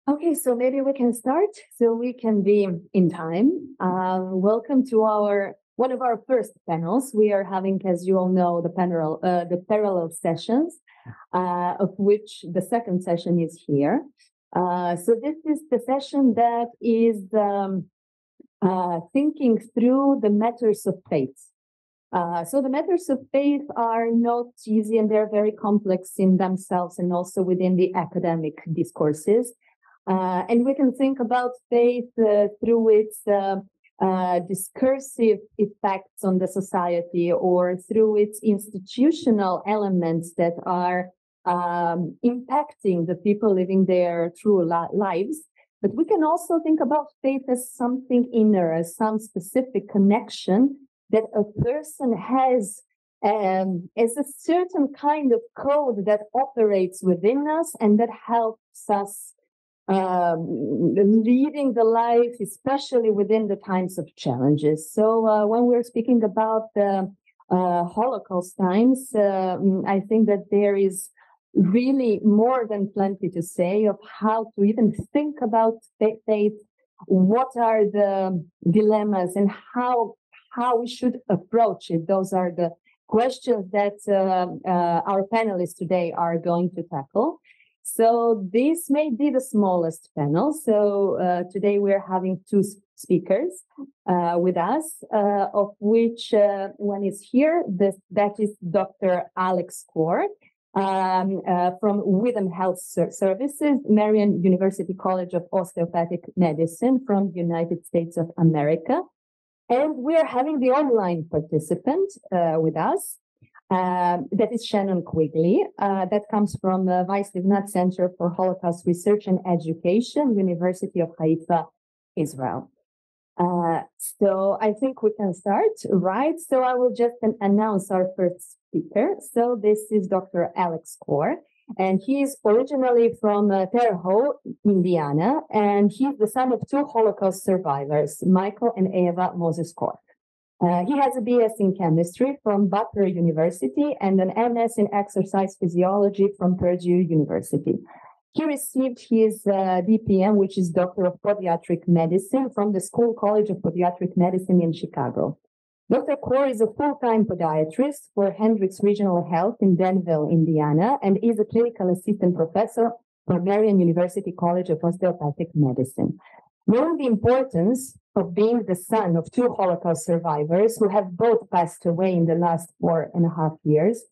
Okay, so maybe we can start so we can be in time. Welcome to one of our first panels. We are having, as you all know, the parallel sessions, of which the second session is here. So this is the session that is thinking through the matters of faith. So the matters of faith are not easy, and they're very complex in themselves and also within the academic discourses. And we can think about faith through its discursive effects on the society, or through its institutional elements that are impacting the people living their true lives. But we can also think about faith as something inner, as some specific connection that a person has, as a certain kind of code that operates within us and that helps us leading the life, especially within the times of challenges. So when we're speaking about the Holocaust times, I think that there is really more than plenty to say of how to even think about faith, what are the dilemmas, and how we should approach it. Those are the questions that our panelists today are going to tackle. So this may be the smallest panel. So today we're having two speakers with us, of which one is here. That is Dr. Alex Kor from Witham Health Services, Marian University College of Osteopathic Medicine from the United States of America. And we are having the online participant with us. That is Shannon Quigley, that comes from the Weiss-Livnat Center for Holocaust Research and Education, University of Haifa, Israel. So I think we can start, right? So I will just announce our first speaker. So this is Dr. Alex Kor, and he is originally from Terre, Indiana, and he's the son of two Holocaust survivors, Michael and Eva Moses Kor. He has a BS in chemistry from Butler University and an MS in exercise physiology from Purdue University. He received his DPM, which is Doctor of Podiatric Medicine, from the School College of Podiatric Medicine in Chicago. Dr. Kor is a full-time podiatrist for Hendricks Regional Health in Danville, Indiana, and is a clinical assistant professor for Marian University College of Osteopathic Medicine. Knowing the importance of being the son of two Holocaust survivors who have both passed away in the last 4.5 years,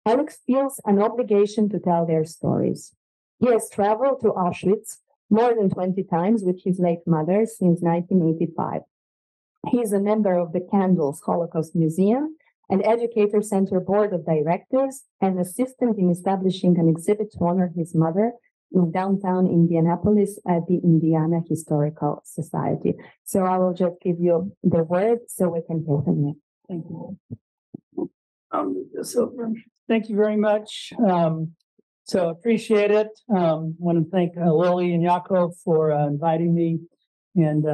Alex feels an obligation to tell their stories. He has traveled to Auschwitz more than 20 times with his late mother since 1985. He is a member of the Candles Holocaust Museum and Educator Center Board of Directors, and assistant in establishing an exhibit to honor his mother in downtown Indianapolis at the Indiana Historical Society. So I will just give you the word so we can hear from you. Thank you. Thank you very much. So appreciate it. I want to thank Lily and Yaakov for inviting me, and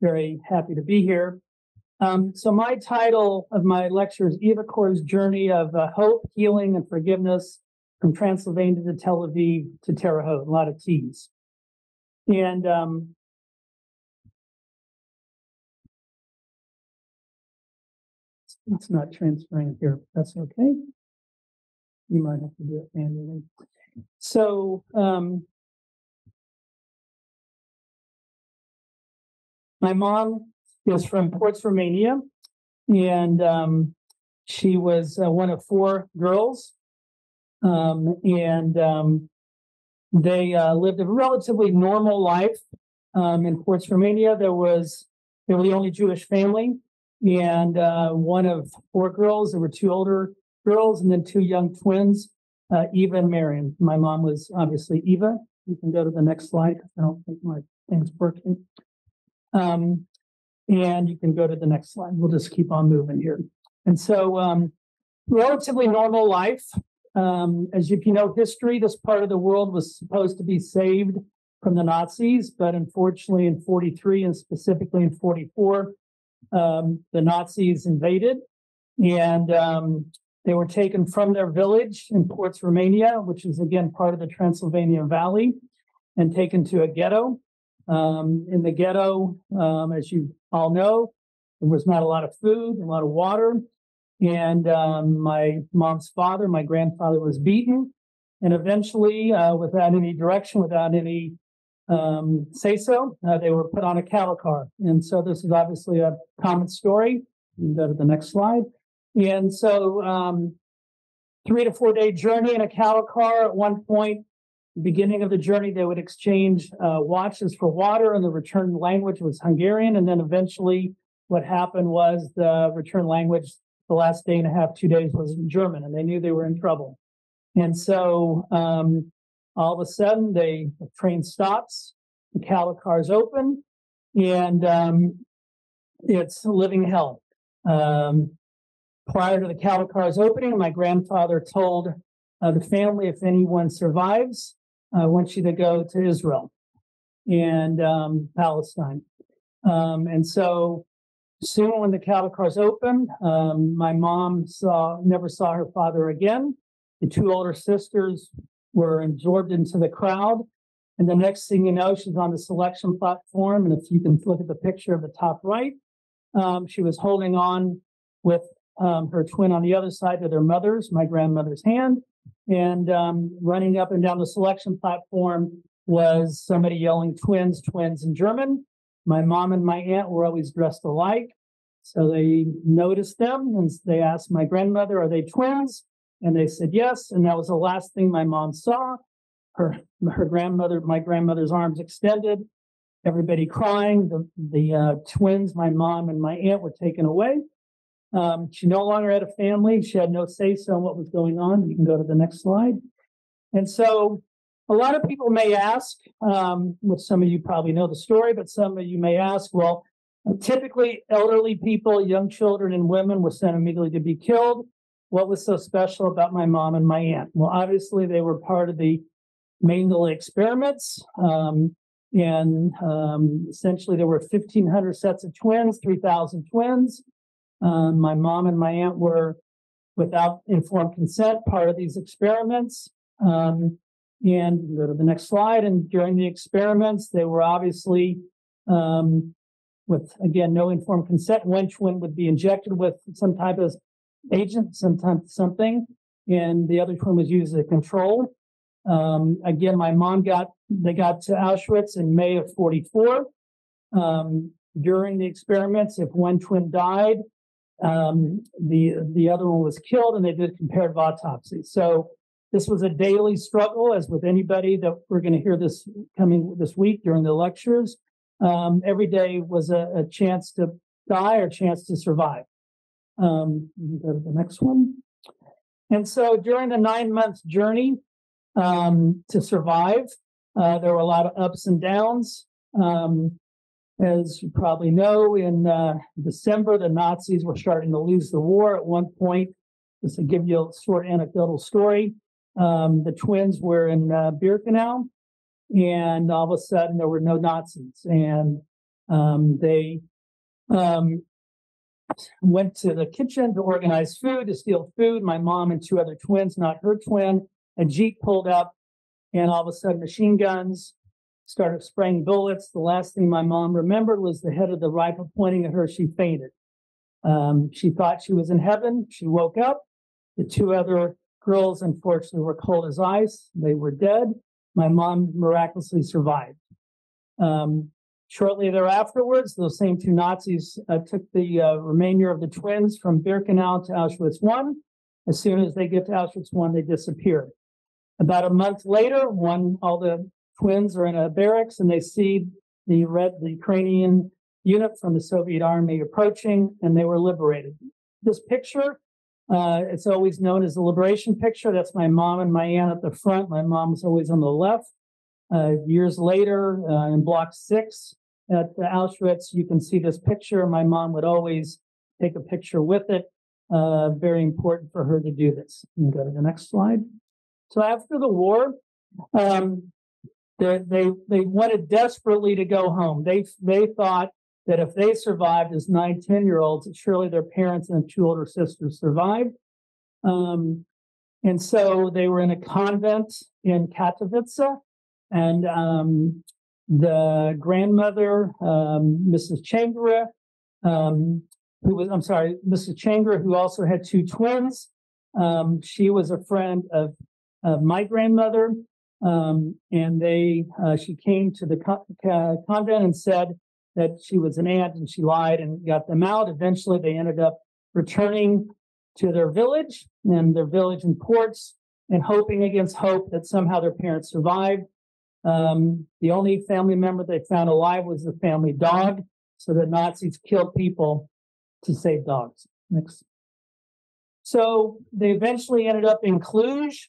very happy to be here. So my title of my lecture is Eva Kor's Journey of Hope, Healing, and Forgiveness from Transylvania to Tel Aviv to Terre, a lot of T's. And it's not transferring here. That's okay. You might have to do it manually. So my mom is from Port Romania, and she was one of 4 girls. They lived a relatively normal life in Port Romania. They were the only Jewish family, and one of 4 girls. There were 2 older girls and then 2 young twins, Eva and Marian. My mom was obviously Eva. You can go to the next slide. I don't think my thing's working. And you can go to the next slide. We'll just keep on moving here. And so relatively normal life. As if you know history, this part of the world was supposed to be saved from the Nazis, but unfortunately in 43 and specifically in 44, the Nazis invaded, and they were taken from their village in Port Romania, which is again part of the Transylvania Valley, and taken to a ghetto. In the ghetto, as you all know, there was not a lot of food, a lot of water. And my mom's father, my grandfather, was beaten. And eventually, without any direction, without any say-so, they were put on a cattle car. And so this is obviously a common story. You can go to the next slide. And so 3 to 4 day journey in a cattle car. At one point, beginning of the journey, they would exchange watches for water, and the return language was Hungarian. And then eventually what happened was the return language the last day and a half, 2 days, was in German, and they knew they were in trouble. And so all of a sudden, the train stops, the cattle car's open, and it's living hell. Prior to the cattle car's opening, my grandfather told the family, if anyone survives, I want you to go to Israel and Palestine. And so soon when the cattle cars opened, my mom never saw her father again. The 2 older sisters were absorbed into the crowd. And the next thing you know, she's on the selection platform. And if you can look at the picture of the top right, she was holding on with her twin on the other side of their mother's, my grandmother's hand. And running up and down the selection platform was somebody yelling twins, twins in German. My mom and my aunt were always dressed alike. So they noticed them and they asked my grandmother, are they twins? And they said yes. And that was the last thing my mom saw. Her grandmother, my grandmother's arms extended, everybody crying. The twins, my mom and my aunt, were taken away. She no longer had a family. She had no say-so on what was going on. You can go to the next slide. And so a lot of people may ask, which some of you probably know the story, but some of you may ask, well, typically elderly people, young children and women were sent immediately to be killed. What was so special about my mom and my aunt? Well, obviously they were part of the Mengele experiments. Essentially there were 1,500 sets of twins, 3,000 twins. My mom and my aunt were, without informed consent, part of these experiments. And go to the next slide. And during the experiments, they were obviously, with, again, no informed consent, one twin would be injected with some type of agent, something, and the other twin was used as a control. Again, my mom they got to Auschwitz in May of 44. During the experiments, if one twin died, the other one was killed, and they did comparative autopsy. So this was a daily struggle, as with anybody that we're going to hear this coming this week during the lectures. Every day was a chance to die or chance to survive. Go to the next one. And so during the 9-month journey to survive, there were a lot of ups and downs. As you probably know, in December, the Nazis were starting to lose the war. At one point, just to give you a short anecdotal story, the twins were in Birkenau, and all of a sudden there were no Nazis. And they went to the kitchen to organize food, to steal food. My mom and 2 other twins, not her twin, a Jeep pulled up, and all of a sudden machine guns started spraying bullets. The last thing my mom remembered was the head of the rifle pointing at her. She fainted. She thought she was in heaven. She woke up. The 2 other girls, unfortunately, were cold as ice. They were dead. My mom miraculously survived. Shortly thereafterwards, those same 2 Nazis took the remainder of the twins from Birkenau to Auschwitz I. As soon as they get to Auschwitz I, they disappeared. About a month later, all the twins are in a barracks, and they see the Ukrainian unit from the Soviet army approaching, and they were liberated. This picture, it's always known as the liberation picture. That's my mom and my aunt at the front. My mom's always on the left. Years later, in Block 6 at Auschwitz, you can see this picture. My mom would always take a picture with it. Very important for her to do this. You can go to the next slide. So after the war, they wanted desperately to go home. They thought that if they survived as 9, 10-year-olds, surely their parents and 2 older sisters survived. And so they were in a convent in Katowice. And the grandmother, Mrs. Changara, Mrs. Changara, who also had two twins. She was a friend of my grandmother, and she came to the convent and said that she was an aunt, and she lied and got them out. Eventually, they ended up returning to their village in Ports, and hoping against hope that somehow their parents survived. The only family member they found alive was the family dog, so the Nazis killed people to save dogs. Next. So they eventually ended up in Cluj,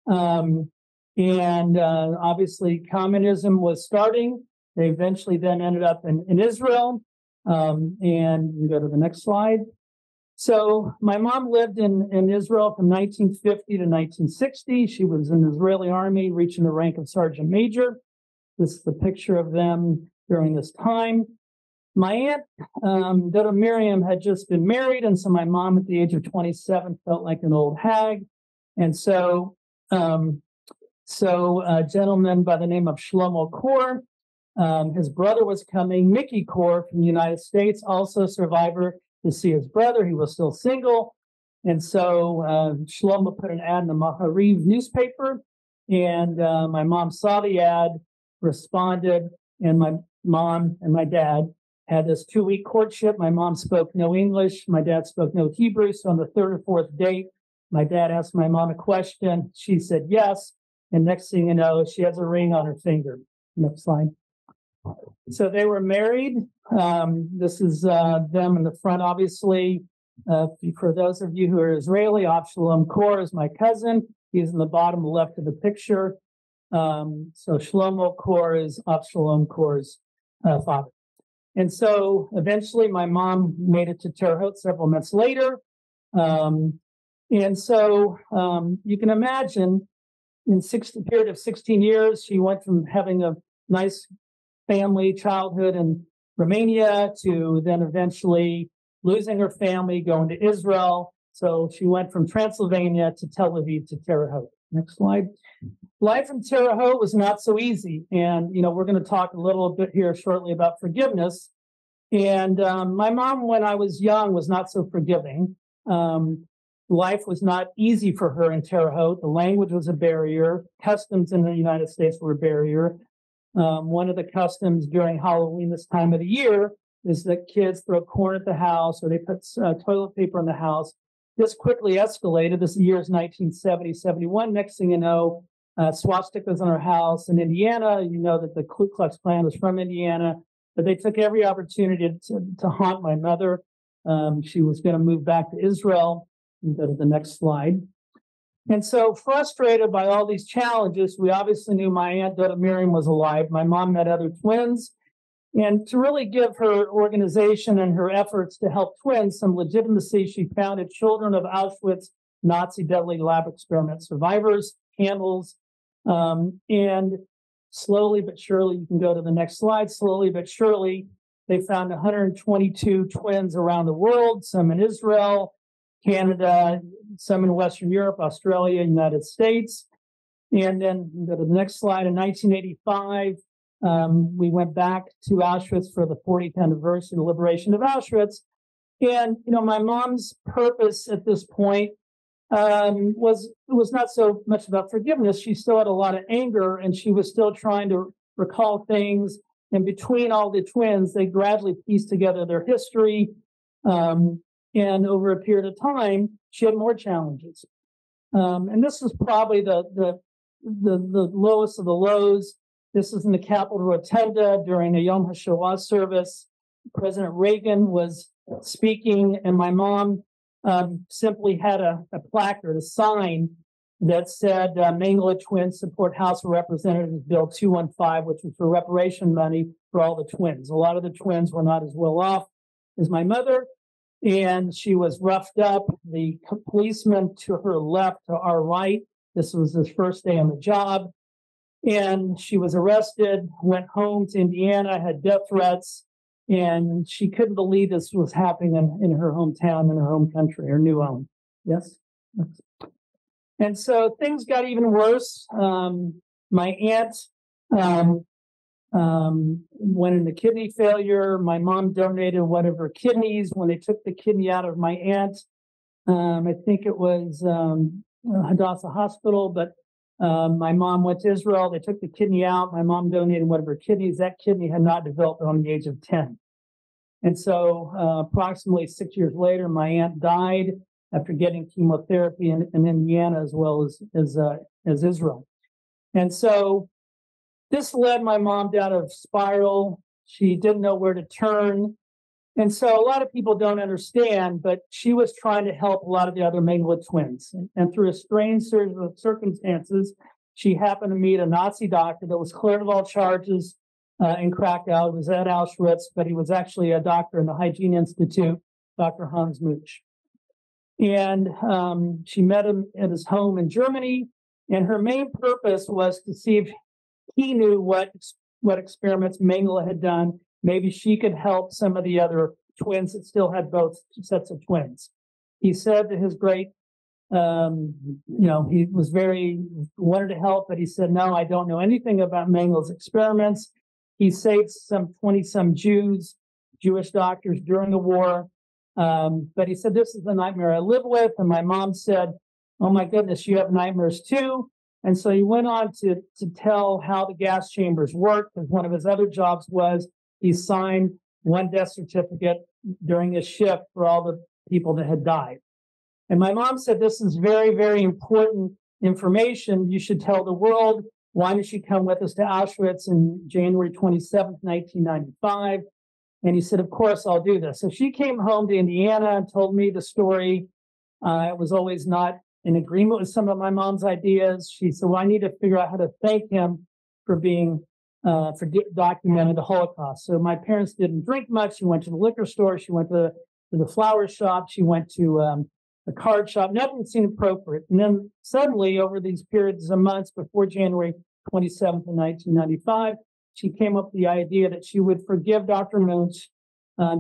and obviously communism was starting. They eventually then ended up in Israel, and you go to the next slide. So my mom lived in Israel from 1950 to 1960. She was in the Israeli army, reaching the rank of sergeant major. This is the picture of them during this time. My aunt, Dota Miriam, had just been married, and so my mom at the age of 27 felt like an old hag. And so, a gentleman by the name of Shlomo Kor, his brother was coming, Mickey Kor from the United States, also a survivor, to see his brother. He was still single. And so Shlomo put an ad in the Mahariv newspaper, and my mom saw the ad, responded, and my mom and my dad had this 2-week courtship. My mom spoke no English. My dad spoke no Hebrew. So on the third or fourth date, my dad asked my mom a question. She said yes. And next thing you know, she has a ring on her finger. Next slide. So they were married. This is them in the front, obviously. For those of you who are Israeli, Avshalom Kor is my cousin. He's in the bottom left of the picture. So Shlomo Kor is Avshalom Kor's father. And so eventually my mom made it to Terre several months later. And so you can imagine in a period of 16 years, she went from having a nice family childhood in Romania to then eventually losing her family, going to Israel. So she went from Transylvania to Tel Aviv to Terre Haute. Next slide. Life in Terre Haute was not so easy. And, we're going to talk a little bit here shortly about forgiveness. And my mom, when I was young, was not so forgiving. Life was not easy for her in Terre Haute. The language was a barrier. Customs in the United States were a barrier. One of the customs during Halloween this time of the year is that kids throw corn at the house, or they put toilet paper in the house. This quickly escalated. This year is 1970, 71. Next thing you know, swastikas on our house in Indiana. You know that the Ku Klux Klan was from Indiana, but they took every opportunity to haunt my mother. She was going to move back to Israel. You go to the next slide. And so, frustrated by all these challenges, we obviously knew my aunt Dota Miriam was alive. My mom met other twins. And to really give her organization and her efforts to help twins some legitimacy, she founded Children of Auschwitz Nazi Deadly Lab Experiment Survivors, Candles. And slowly but surely, you can go to the next slide, slowly but surely, they found 122 twins around the world, some in Israel, Canada, some in Western Europe, Australia, United States. And then go to the next slide. In 1985, we went back to Auschwitz for the 40th anniversary of the liberation of Auschwitz. And, my mom's purpose at this point was not so much about forgiveness. She still had a lot of anger, and she was still trying to recall things. And between all the twins, they gradually pieced together their history. And over a period of time, she had more challenges. And this is probably the lowest of the lows. This is in the Capitol Rotunda during a Yom HaShoah service. President Reagan was speaking, and my mom simply had a placard, a sign that said, Mangala twins support House of Representatives Bill 215, which was for reparation money for all the twins. A lot of the twins were not as well off as my mother, and she was roughed up. The policeman to her left, to our right, this was his first day on the job. And she was arrested, went home to Indiana, had death threats, and she couldn't believe this was happening in her hometown, in her home country, her new home. Yes? And so things got even worse. My aunt went into kidney failure. My mom donated one of her kidneys when they took the kidney out of my aunt. I think it was Hadassah Hospital, but my mom went to Israel. They took the kidney out. My mom donated one of her kidneys. That kidney had not developed on the age of 10. And so approximately 6 years later, my aunt died after getting chemotherapy in Indiana as well as Israel. And so this led my mom down a spiral. She didn't know where to turn. And so a lot of people don't understand, but she was trying to help a lot of the other Mengele twins. And through a strange series of circumstances, she happened to meet a Nazi doctor that was cleared of all charges in Krakow. He was at Auschwitz, but he was actually a doctor in the Hygiene Institute, Dr. Hans Much. And she met him at his home in Germany. And her main purpose was to see if he knew what experiments Mengele had done. Maybe she could help some of the other twins that still had both sets of twins. He said to his great, he was wanted to help, but he said, no, I don't know anything about Mengele's experiments. He saved some 20-some Jewish doctors during the war. But he said, this is the nightmare I live with. And my mom said, oh my goodness, you have nightmares too. And so he went on to tell how the gas chambers work, because one of his other jobs was he signed one death certificate during his shift for all the people that had died. And my mom said, this is very, very important information. You should tell the world. Why don't you come with us to Auschwitz on January 27th, 1995? And he said, of course, I'll do this. So she came home to Indiana and told me the story. I was always not in agreement with some of my mom's ideas. She said, well, I need to figure out how to thank him for documenting the Holocaust. So my parents didn't drink much. She went to the liquor store. She went to the flower shop. She went to the card shop. Nothing seemed appropriate. And then suddenly, over these periods of months before January 27th of 1995, she came up with the idea that she would forgive Dr. Munch.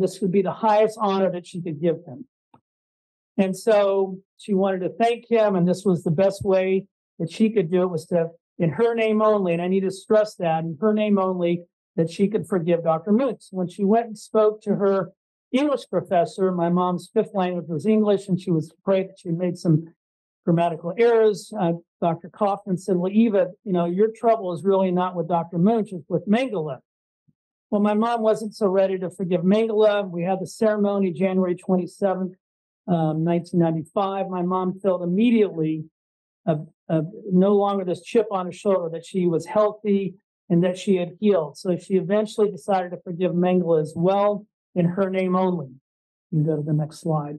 This would be the highest honor that she could give him. And so she wanted to thank him, and this was the best way that she could do it, was to, in her name only, and I need to stress that, in her name only, that she could forgive Dr. Munch. When she went and spoke to her English professor, my mom's fifth language was English, and she was afraid that she made some grammatical errors. Dr. Kaufman said, well, Eva, your trouble is really not with Dr. Munch, it's with Mengele. Well, my mom wasn't so ready to forgive Mengele. We had the ceremony January 27th, 1995. My mom felt immediately no longer this chip on her shoulder, that she was healthy and that she had healed. So she eventually decided to forgive Mengele as well, in her name only. You can go to the next slide.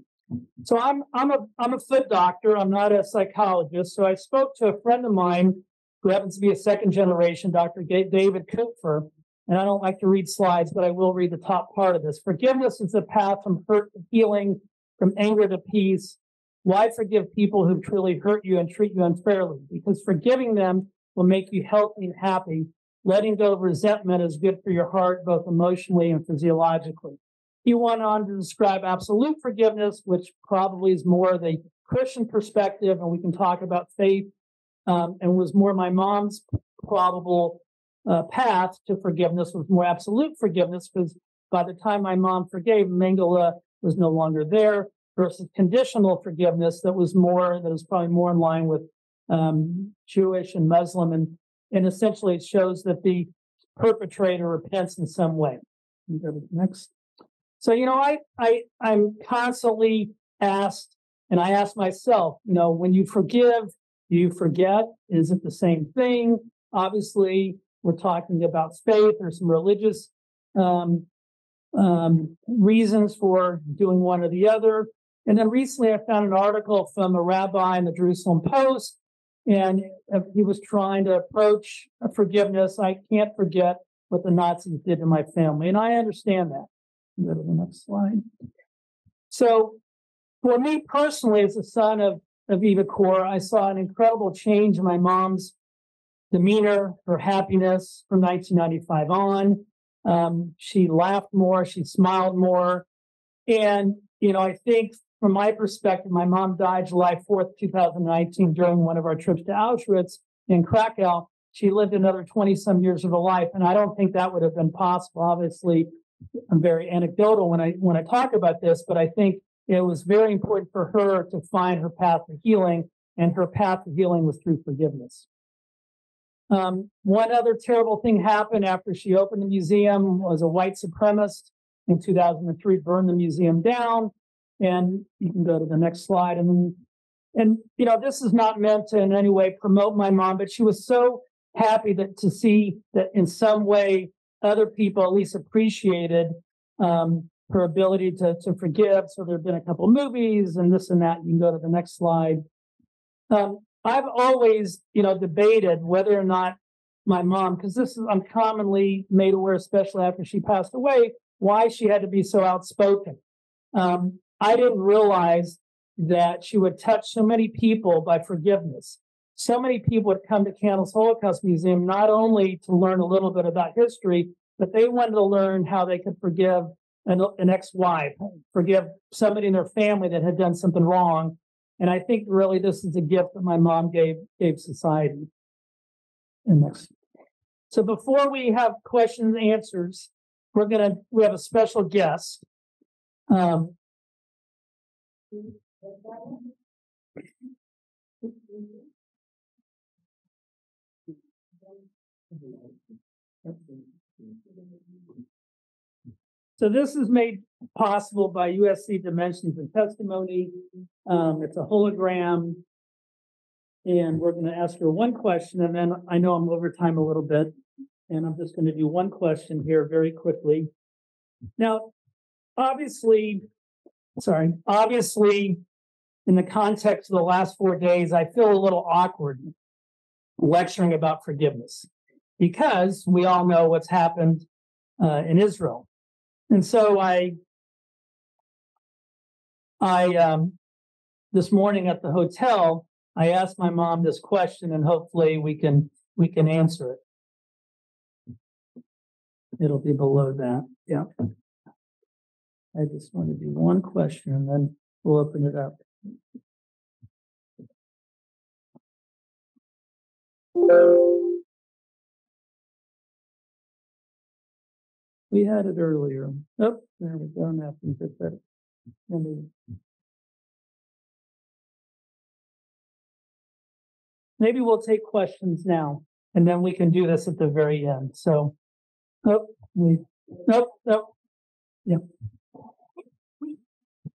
So I'm a foot doctor. I'm not a psychologist. So I spoke to a friend of mine who happens to be a second generation, Dr. David Kupfer. And I don't like to read slides, but I will read the top part of this. Forgiveness is the path from hurt to healing, from anger to peace. Why forgive people who truly hurt you and treat you unfairly? Because forgiving them will make you healthy and happy. Letting go of resentment is good for your heart, both emotionally and physiologically. He went on to describe absolute forgiveness, which probably is more the Christian perspective, and we can talk about faith, and was more my mom's probable path to forgiveness, was more absolute forgiveness, because by the time my mom forgave, Mengele was no longer there, versus conditional forgiveness that was probably more in line with Jewish and Muslim, and essentially it shows that the perpetrator repents in some way. You go to the next. So, I'm constantly asked, and I ask myself, when you forgive, do you forget? Is it the same thing? Obviously, we're talking about faith. There's some religious reasons for doing one or the other. And then recently I found an article from a rabbi in the Jerusalem Post, and he was trying to approach forgiveness. I can't forget what the Nazis did to my family, and I understand that. Go to the next slide. So for me personally, as a son of Eva Kor, I saw an incredible change in my mom's demeanor, her happiness from 1995 on. She laughed more, she smiled more. And, I think from my perspective, my mom died July 4th, 2019, during one of our trips to Auschwitz in Krakow. she lived another 20 some years of her life. And I don't think that would have been possible. Obviously, I'm very anecdotal when I talk about this, but I think it was very important for her to find her path to healing, and her path to healing was through forgiveness. One other terrible thing happened after she opened the museum was a white supremacist in 2003 burned the museum down. And you can go to the next slide. And you know, this is not meant to in any way promote my mom, but she was so happy to see that in some way other people at least appreciated her ability to forgive. So there have been a couple of movies and this and that. You can go to the next slide. I've always, you know, debated whether or not my mom, because I'm commonly made aware, especially after she passed away, why she had to be so outspoken. I didn't realize that she would touch so many people by forgiveness. So many people would come to Candles Holocaust Museum not only to learn a little bit about history, but they wanted to learn how they could forgive an ex-wife, forgive somebody in their family that had done something wrong. And I think really this is a gift that my mom gave society. And next. So before we have questions and answers, we have a special guest. So this is made possible by USC Dimensions and Testimony. It's a hologram. And we're going to ask her one question, and then I know I'm over time a little bit, and I'm just going to do one question here very quickly. Now, obviously, in the context of the last 4 days, I feel a little awkward lecturing about forgiveness because we all know what's happened in Israel. And so I this morning at the hotel, I asked my mom this question, and hopefully we can answer it. It'll be below that. Yeah. I just want to do one question, and then we'll open it up. We had it earlier. Oh, there we go. Now I can get that. Maybe we'll take questions now, and then we can do this at the very end. So, yeah.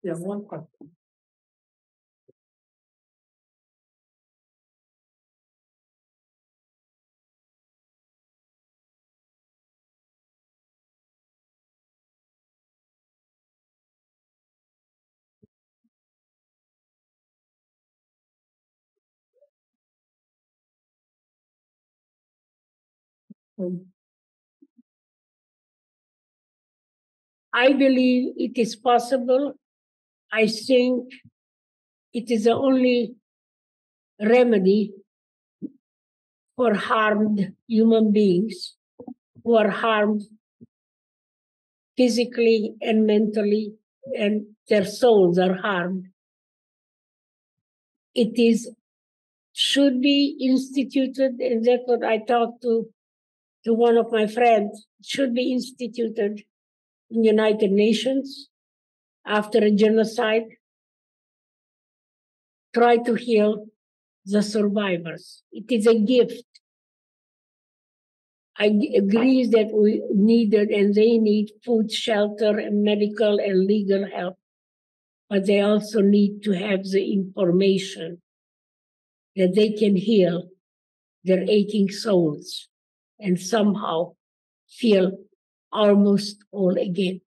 Yeah, one question. I believe it is possible. I think it is the only remedy for harmed human beings who are harmed physically and mentally, and their souls are harmed. It should be instituted, and that's what I talked to one of my friends. It should be instituted in the United Nations after a genocide. Try to heal the survivors. It is a gift. I agree that we needed and they need food, shelter, and medical and legal help, but they also need to have the information that they can heal their aching souls and somehow feel almost whole again.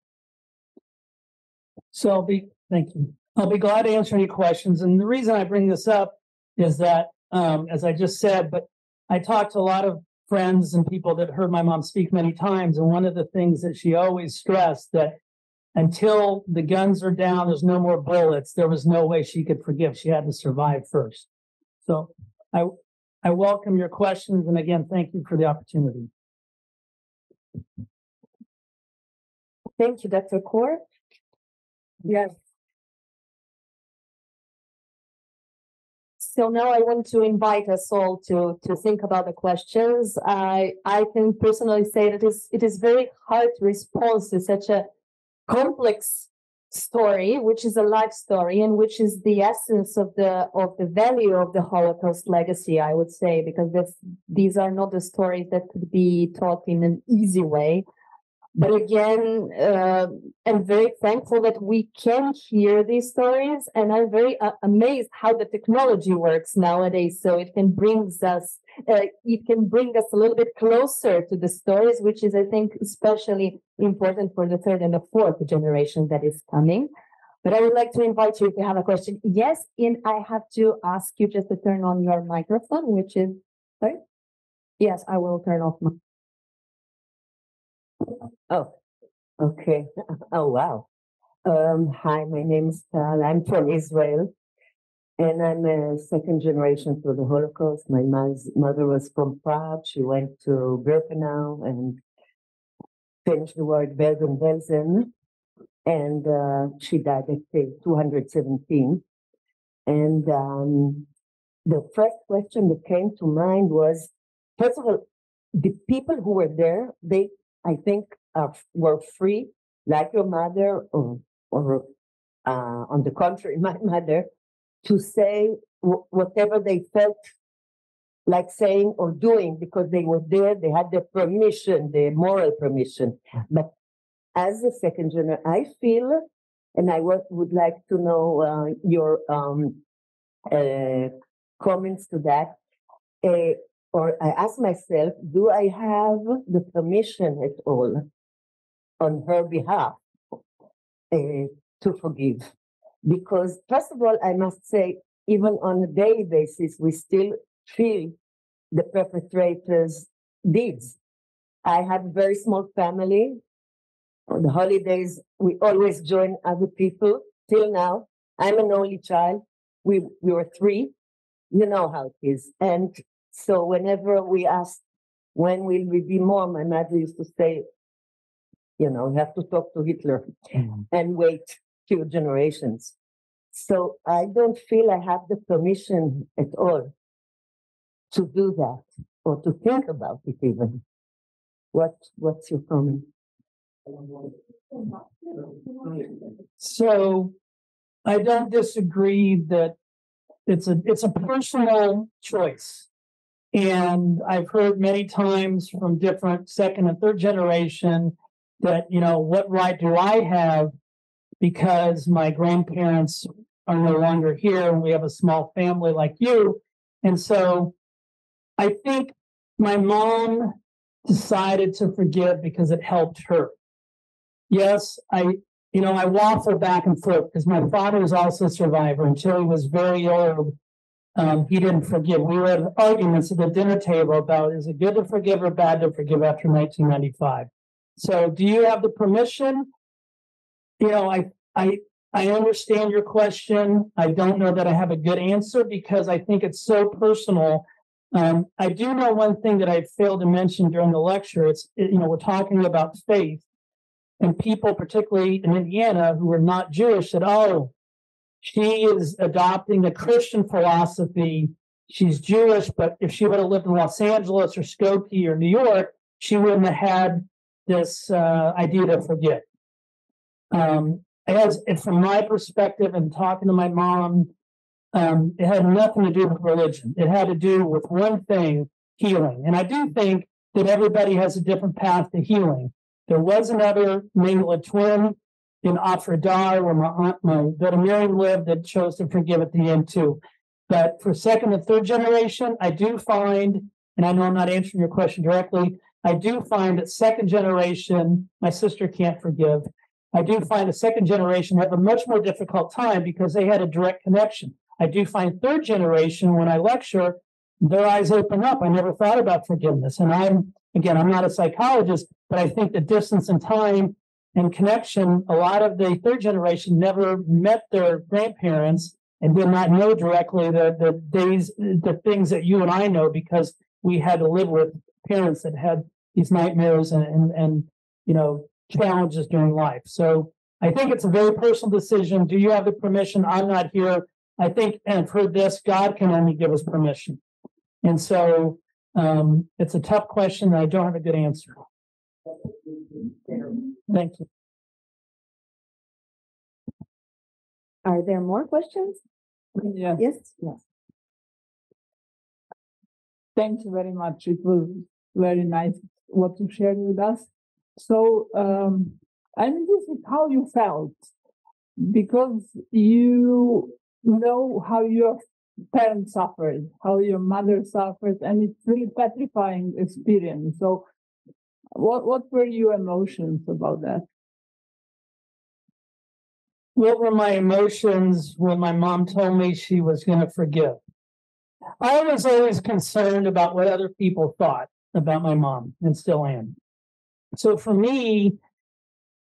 So thank you. I'll be glad to answer any questions. And the reason I bring this up is that, as I just said, but I talked to a lot of friends and people that heard my mom speak many times. And one of the things that she always stressed that until the guns are down, there's no more bullets, there was no way she could forgive. She had to survive first. So I welcome your questions. And again, thank you for the opportunity. Thank you, Dr. Kaur. Yes. So now I want to invite us all to think about the questions. I can personally say that it is very hard to respond to such a complex story, which is a life story, and which is the essence of the value of the Holocaust legacy, I would say, because these are not the stories that could be taught in an easy way. But again, I'm very thankful that we can hear these stories, and I'm very amazed how the technology works nowadays. So it can bring us a little bit closer to the stories, which is, I think, especially important for the third and the fourth generation that is coming. But I would like to invite you if you have a question. Yes, and I have to ask you just to turn on your microphone, which is, sorry? Yes, I will turn off my. Oh, okay. Oh, wow. Hi, my name is Tal. I'm from Israel, and I'm a second generation through the Holocaust. My mother was from Prague. She went to Birkenau and finished the war at Bergen-Belsen, and she died at 217. And the first question that came to mind was, first of all, the people who were there, I think were free, like your mother, or on the contrary, my mother, to say whatever they felt like saying or doing because they were there, they had the permission, the moral permission. But as a second generation, I feel, and I would like to know your comments to that, or I ask myself, do I have the permission at all on her behalf to forgive? Because first of all, I must say, even on a daily basis, we still feel the perpetrators' deeds. I have a very small family. On the holidays, we always join other people. Till now, I'm an only child. We were three. You know how it is. And so whenever we ask, when will we be more, my mother used to say, you know, you have to talk to Hitler and wait few generations. So I don't feel I have the permission at all to do that or to think about it even. What's your comment? So I don't disagree that it's a personal choice. And I've heard many times from different second and third generation that, you know, what right do I have because my grandparents are no longer here and we have a small family like you. And so I think my mom decided to forgive because it helped her. Yes, I waffle back and forth because my father was also a survivor until he was very old. He didn't forgive. We were at arguments at the dinner table about, is it good to forgive or bad to forgive after 1995? So do you have the permission? You know, I understand your question. I don't know that I have a good answer because I think it's so personal. I do know one thing that I failed to mention during the lecture. We're talking about faith, and people, particularly in Indiana, who are not Jewish, said, "Oh, she is adopting a Christian philosophy. She's Jewish, but if she would have lived in Los Angeles or Skokie or New York, she wouldn't have had this idea to forget." From my perspective and talking to my mom, it had nothing to do with religion. It had to do with one thing, healing. And I do think that everybody has a different path to healing. There was another Mingala twin in Afrodar where my daughter Marian lived that chose to forgive at the end too. But for second and third generation, I do find, and I know I'm not answering your question directly, I do find that second generation, my sister can't forgive. I do find the second generation have a much more difficult time because they had a direct connection. I do find third generation, when I lecture, their eyes open up. I never thought about forgiveness. And I'm not a psychologist, but I think the distance in time and connection, a lot of the third generation never met their grandparents and did not know directly the things that you and I know because we had to live with parents that had these nightmares and challenges during life. So I think it's a very personal decision. Do you have the permission? I'm not here I think, and for this, God can only give us permission. And so it's a tough question, and I don't have a good answer. Thank you. Are there more questions? Yes, Yes, yes. thank you very much. It was very nice what you shared with us. So, and this is how you felt, because you know how your parents suffered, how your mother suffered, and it's really petrifying experience. So, what were your emotions about that? What were my emotions when my mom told me she was going to forgive? I was always concerned about what other people thought about my mom, and still am. So for me,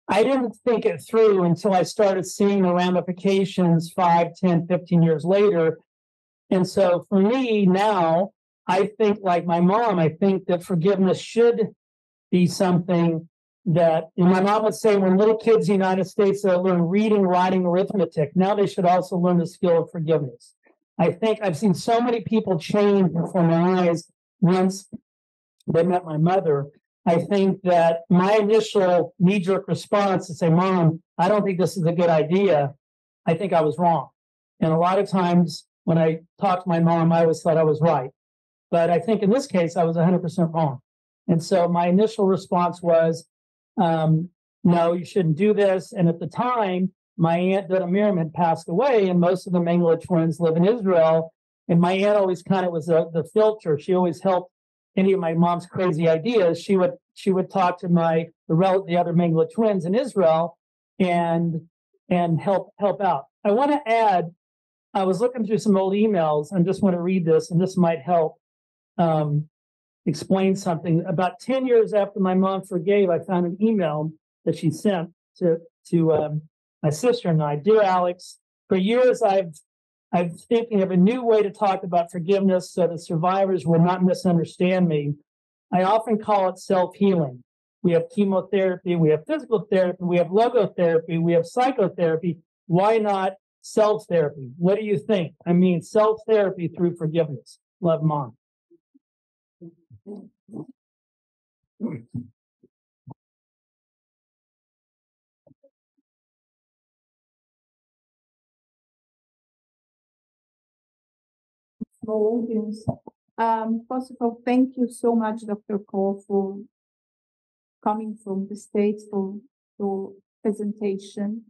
I didn't think it through until I started seeing the ramifications 5, 10, 15 years later. And so for me now, I think like my mom, I think that forgiveness should be something that, and my mom would say, when little kids in the United States learn reading, writing, arithmetic, now they should also learn the skill of forgiveness. I think I've seen so many people change before my eyes once they met my mother. I think that my initial knee-jerk response to say, Mom, I don't think this is a good idea, I think I was wrong. And a lot of times when I talked to my mom, I always thought I was right. But I think in this case, I was 100% wrong. And so my initial response was, no, you shouldn't do this. And at the time, my aunt, Donna Miriam, had passed away, and most of the Mengele twins live in Israel. And my aunt always kind of was the filter. She always helped any of my mom's crazy ideas. She would talk to the other Mengele twins in Israel and help out. I want to add, I was looking through some old emails and just want to read this, and this might help explain something. About 10 years after my mom forgave, I found an email that she sent to my sister and I. Dear Alex, for years I'm thinking of a new way to talk about forgiveness so the survivors will not misunderstand me. I often call it self-healing. We have chemotherapy, we have physical therapy, we have logotherapy, we have psychotherapy. Why not self-therapy? What do you think? I mean, self-therapy through forgiveness. Love, Mom. Small audience. First of all, thank you so much, Dr. Cole, for coming from the States for presentation.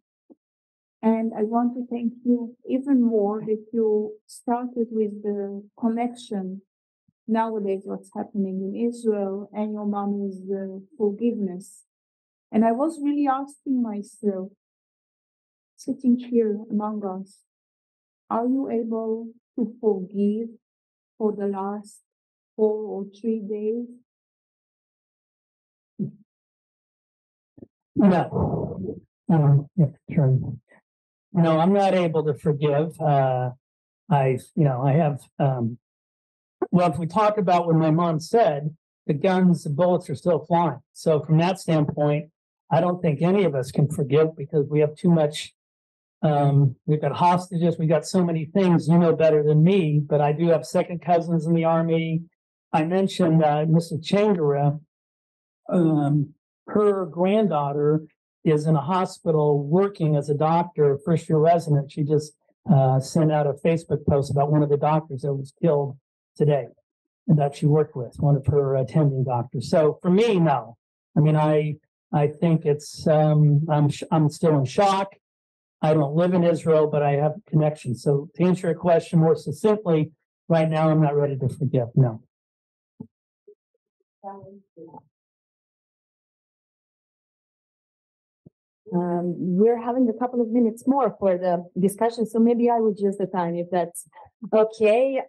And I want to thank you even more that you started with the connection nowadays, what's happening in Israel, and your mommy's forgiveness. And I was really asking myself, sitting here among us, are you able to forgive for the last 4 or 3 days? No. No, I'm not able to forgive. I have, well, if we talk about what my mom said, the guns, the bullets are still flying. So from that standpoint, I don't think any of us can forgive because we have too much. We've got hostages. We've got so many things. You know better than me, but I do have second cousins in the army. I mentioned Mrs. Changara. Her granddaughter is in a hospital working as a doctor, first-year resident. She just sent out a Facebook post about one of the doctors that was killed today and that she worked with, one of her attending doctors. So for me, no. I mean, I think it's, I'm still in shock. I don't live in Israel, but I have a connection. So to answer your question more succinctly, right now I'm not ready to forgive, no. We're having a couple of minutes more for the discussion, so maybe I would use the time if that's okay.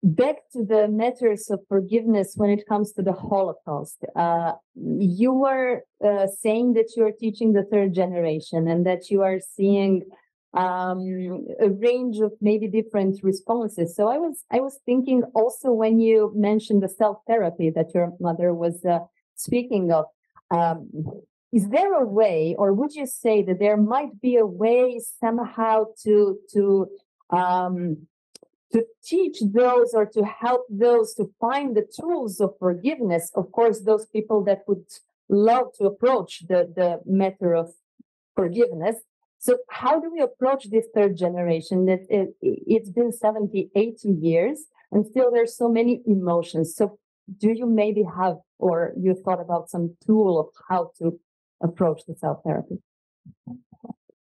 Back to the matters of forgiveness when it comes to the Holocaust. You were saying that you are teaching the third generation and that you are seeing a range of maybe different responses. So I was thinking also when you mentioned the self-therapy that your mother was speaking of, is there a way, or would you say that there might be a way somehow to teach those or to help those to find the tools of forgiveness? Of course, those people that would love to approach the matter of forgiveness. So how do we approach this third generation? That it's been 70, 80 years, and still there's so many emotions. So do you maybe have, or you thought about some tool of how to approach the self-therapy?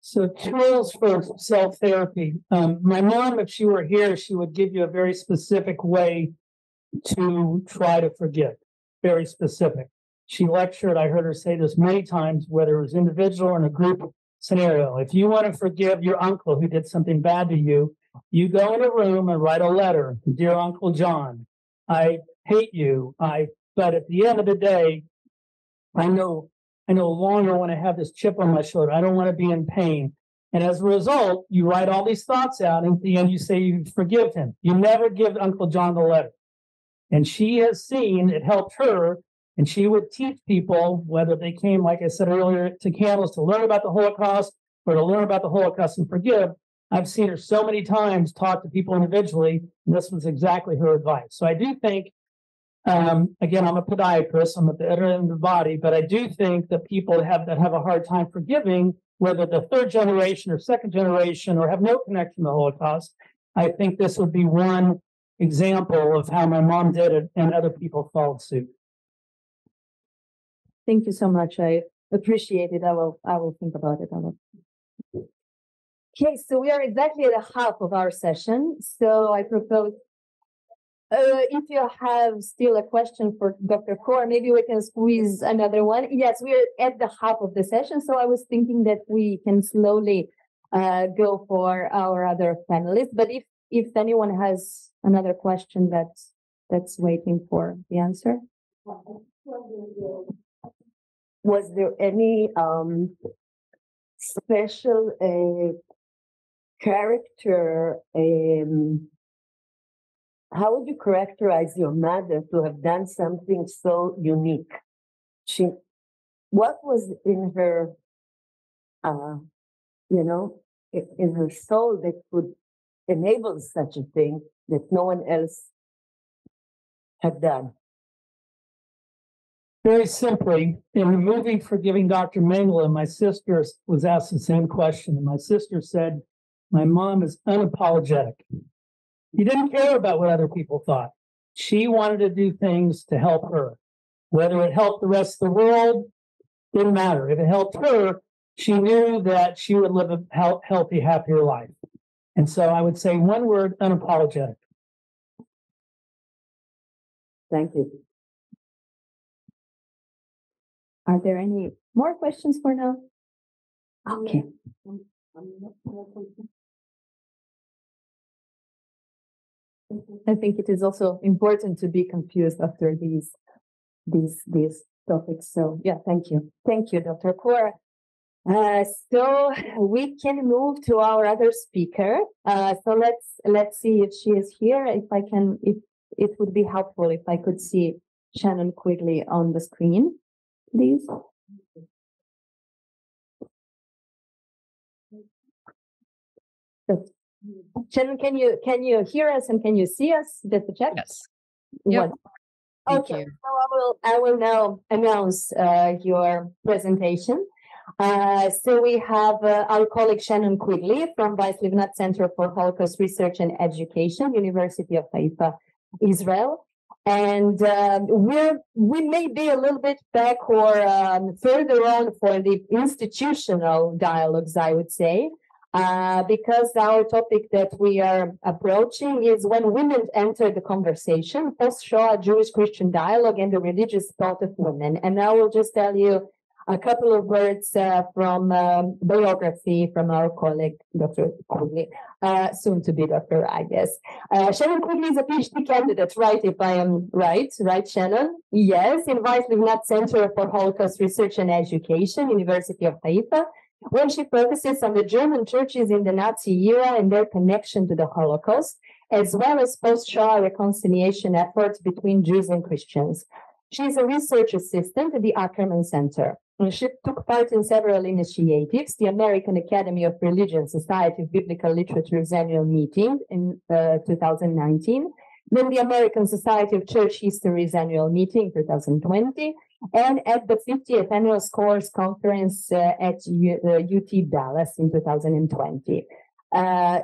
So tools for self-therapy. My mom, if she were here, she would give you a very specific way to try to forgive. Very specific. She lectured, I heard her say this many times, whether it was individual or in a group scenario. If you want to forgive your uncle who did something bad to you, you go in a room and write a letter. Dear Uncle John, I hate you. But at the end of the day, I no longer want to have this chip on my shoulder. I don't want to be in pain. And as a result, you write all these thoughts out, and at the end you say you forgive him. You never give Uncle John the letter. And she has seen it helped her, and she would teach people, whether they came, like I said earlier, to candles to learn about the Holocaust or to learn about the Holocaust and forgive. I've seen her so many times talk to people individually, and this was exactly her advice. So I do think, again, I'm a podiatrist, I'm at the other end of the body, but I do think that people that have a hard time forgiving, whether the third generation or second generation or have no connection to the Holocaust, I think this would be one example of how my mom did it and other people followed suit. Thank you so much. I appreciate it. I will think about it. Okay, so we are exactly at the half of our session. So I propose, if you have still a question for Dr. Kaur, maybe we can squeeze another one. Yes, we are at the half of the session. So I was thinking that we can slowly go for our other panelists. But if anyone has another question that's waiting for the answer. Was there any special character? How would you characterize your mother to have done something so unique? What was in her, in her soul that could enable such a thing that no one else had done? Very simply, in the movie Forgiving Dr. Mengele, my sister was asked the same question. And my sister said, my mom is unapologetic. She didn't care about what other people thought. She wanted to do things to help her. Whether it helped the rest of the world, didn't matter. If it helped her, she knew that she would live a healthy, happier life. And so I would say one word, unapologetic. Thank you. Are there any more questions for now? Okay. I think it is also important to be confused after these topics. So yeah, thank you. Thank you, Dr. Kaur. So we can move to our other speaker. So let's see if she is here. If it would be helpful if I could see Shannon Quigley on the screen, please. So, Shannon, can you hear us and can you see us? Just to check. Yes. Yep. Okay. You. So I will now announce your presentation. So we have our colleague Shannon Quigley from Weiss-Livnat Center for Holocaust Research and Education, University of Haifa, Israel. And we may be a little bit back or further on for the institutional dialogues, I would say, because our topic that we are approaching is when women enter the conversation, post-Shoah Jewish-Christian dialogue and the religious thought of women. And I will just tell you a couple of words from biography from our colleague, Dr. Quigley, soon to be doctor, I guess. Shannon Quigley is a PhD candidate, right? If I am right, Shannon? Yes, in Weiss-Livnat Center for Holocaust Research and Education, University of Haifa, when she focuses on the German churches in the Nazi era and their connection to the Holocaust, as well as post-Shoah reconciliation efforts between Jews and Christians. She is a research assistant at the Ackerman Center. She took part in several initiatives: the American Academy of Religion Society of Biblical Literature's annual meeting in 2019, then the American Society of Church History's annual meeting 2020, and at the 50th Annual Scholars Conference at UT Dallas in 2020.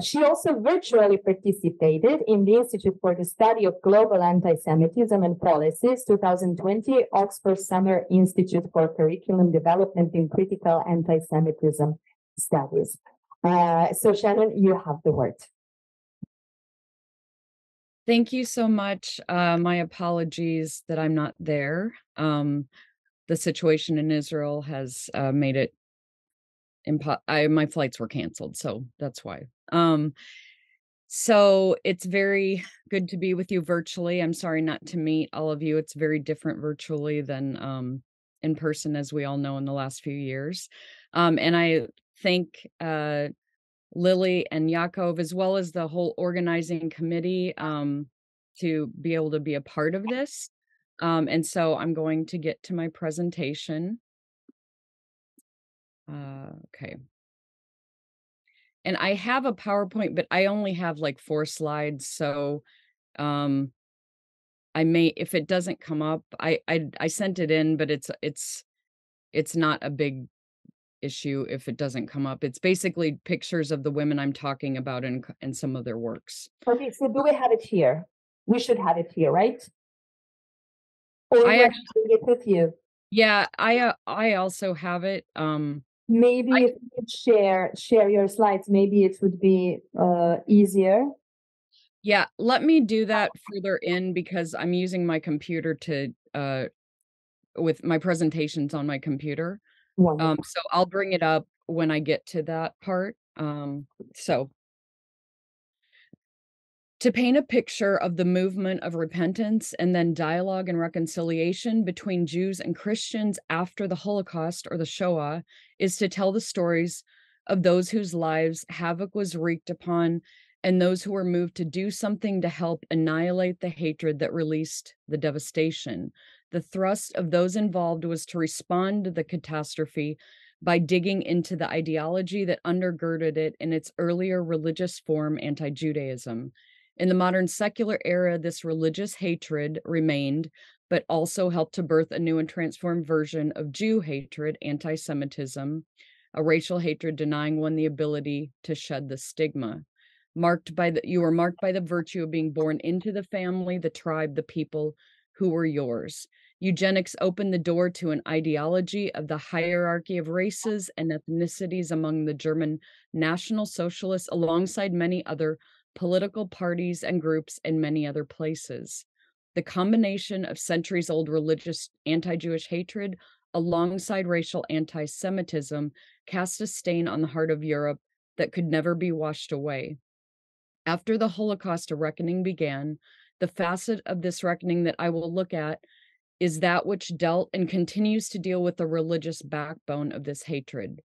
She also virtually participated in the Institute for the Study of Global Anti-Semitism and Policies 2020 Oxford Summer Institute for Curriculum Development in Critical Anti-Semitism Studies. So Shannon, you have the word. Thank you so much. My apologies that I'm not there. The situation in Israel has made it my flights were canceled, so that's why. So it's very good to be with you virtually. I'm sorry not to meet all of you. It's very different virtually than in person, as we all know, in the last few years. And I thank Lily and Yaakov, as well as the whole organizing committee, to be able to be a part of this. And so I'm going to get to my presentation. Okay. And I have a PowerPoint, but I only have like 4 slides. So I may, if it doesn't come up, I sent it in, but it's not a big issue if it doesn't come up. It's basically pictures of the women I'm talking about and some of their works. Okay, so do we have it here? We should have it here, right? Or I actually it with you. Yeah, I also have it. Maybe if you could share your slides, maybe it would be easier. Yeah, let me do that further in because I'm using my computer to with my presentations on my computer. So I'll bring it up when I get to that part. So to paint a picture of the movement of repentance and then dialogue and reconciliation between Jews and Christians after the Holocaust or the Shoah is to tell the stories of those whose lives havoc was wreaked upon and those who were moved to do something to help annihilate the hatred that released the devastation. The thrust of those involved was to respond to the catastrophe by digging into the ideology that undergirded it in its earlier religious form, anti-Judaism. In the modern secular era, this religious hatred remained, but also helped to birth a new and transformed version of Jew hatred, anti-Semitism, a racial hatred denying one the ability to shed the stigma. You were marked by the virtue of being born into the family, the tribe, the people who were yours. Eugenics opened the door to an ideology of the hierarchy of races and ethnicities among the German National Socialists, alongside many other political parties and groups in many other places. The combination of centuries-old religious anti-Jewish hatred alongside racial anti-Semitism cast a stain on the heart of Europe that could never be washed away. After the Holocaust, a reckoning began. The facet of this reckoning that I will look at is that which dealt and continues to deal with the religious backbone of this hatred.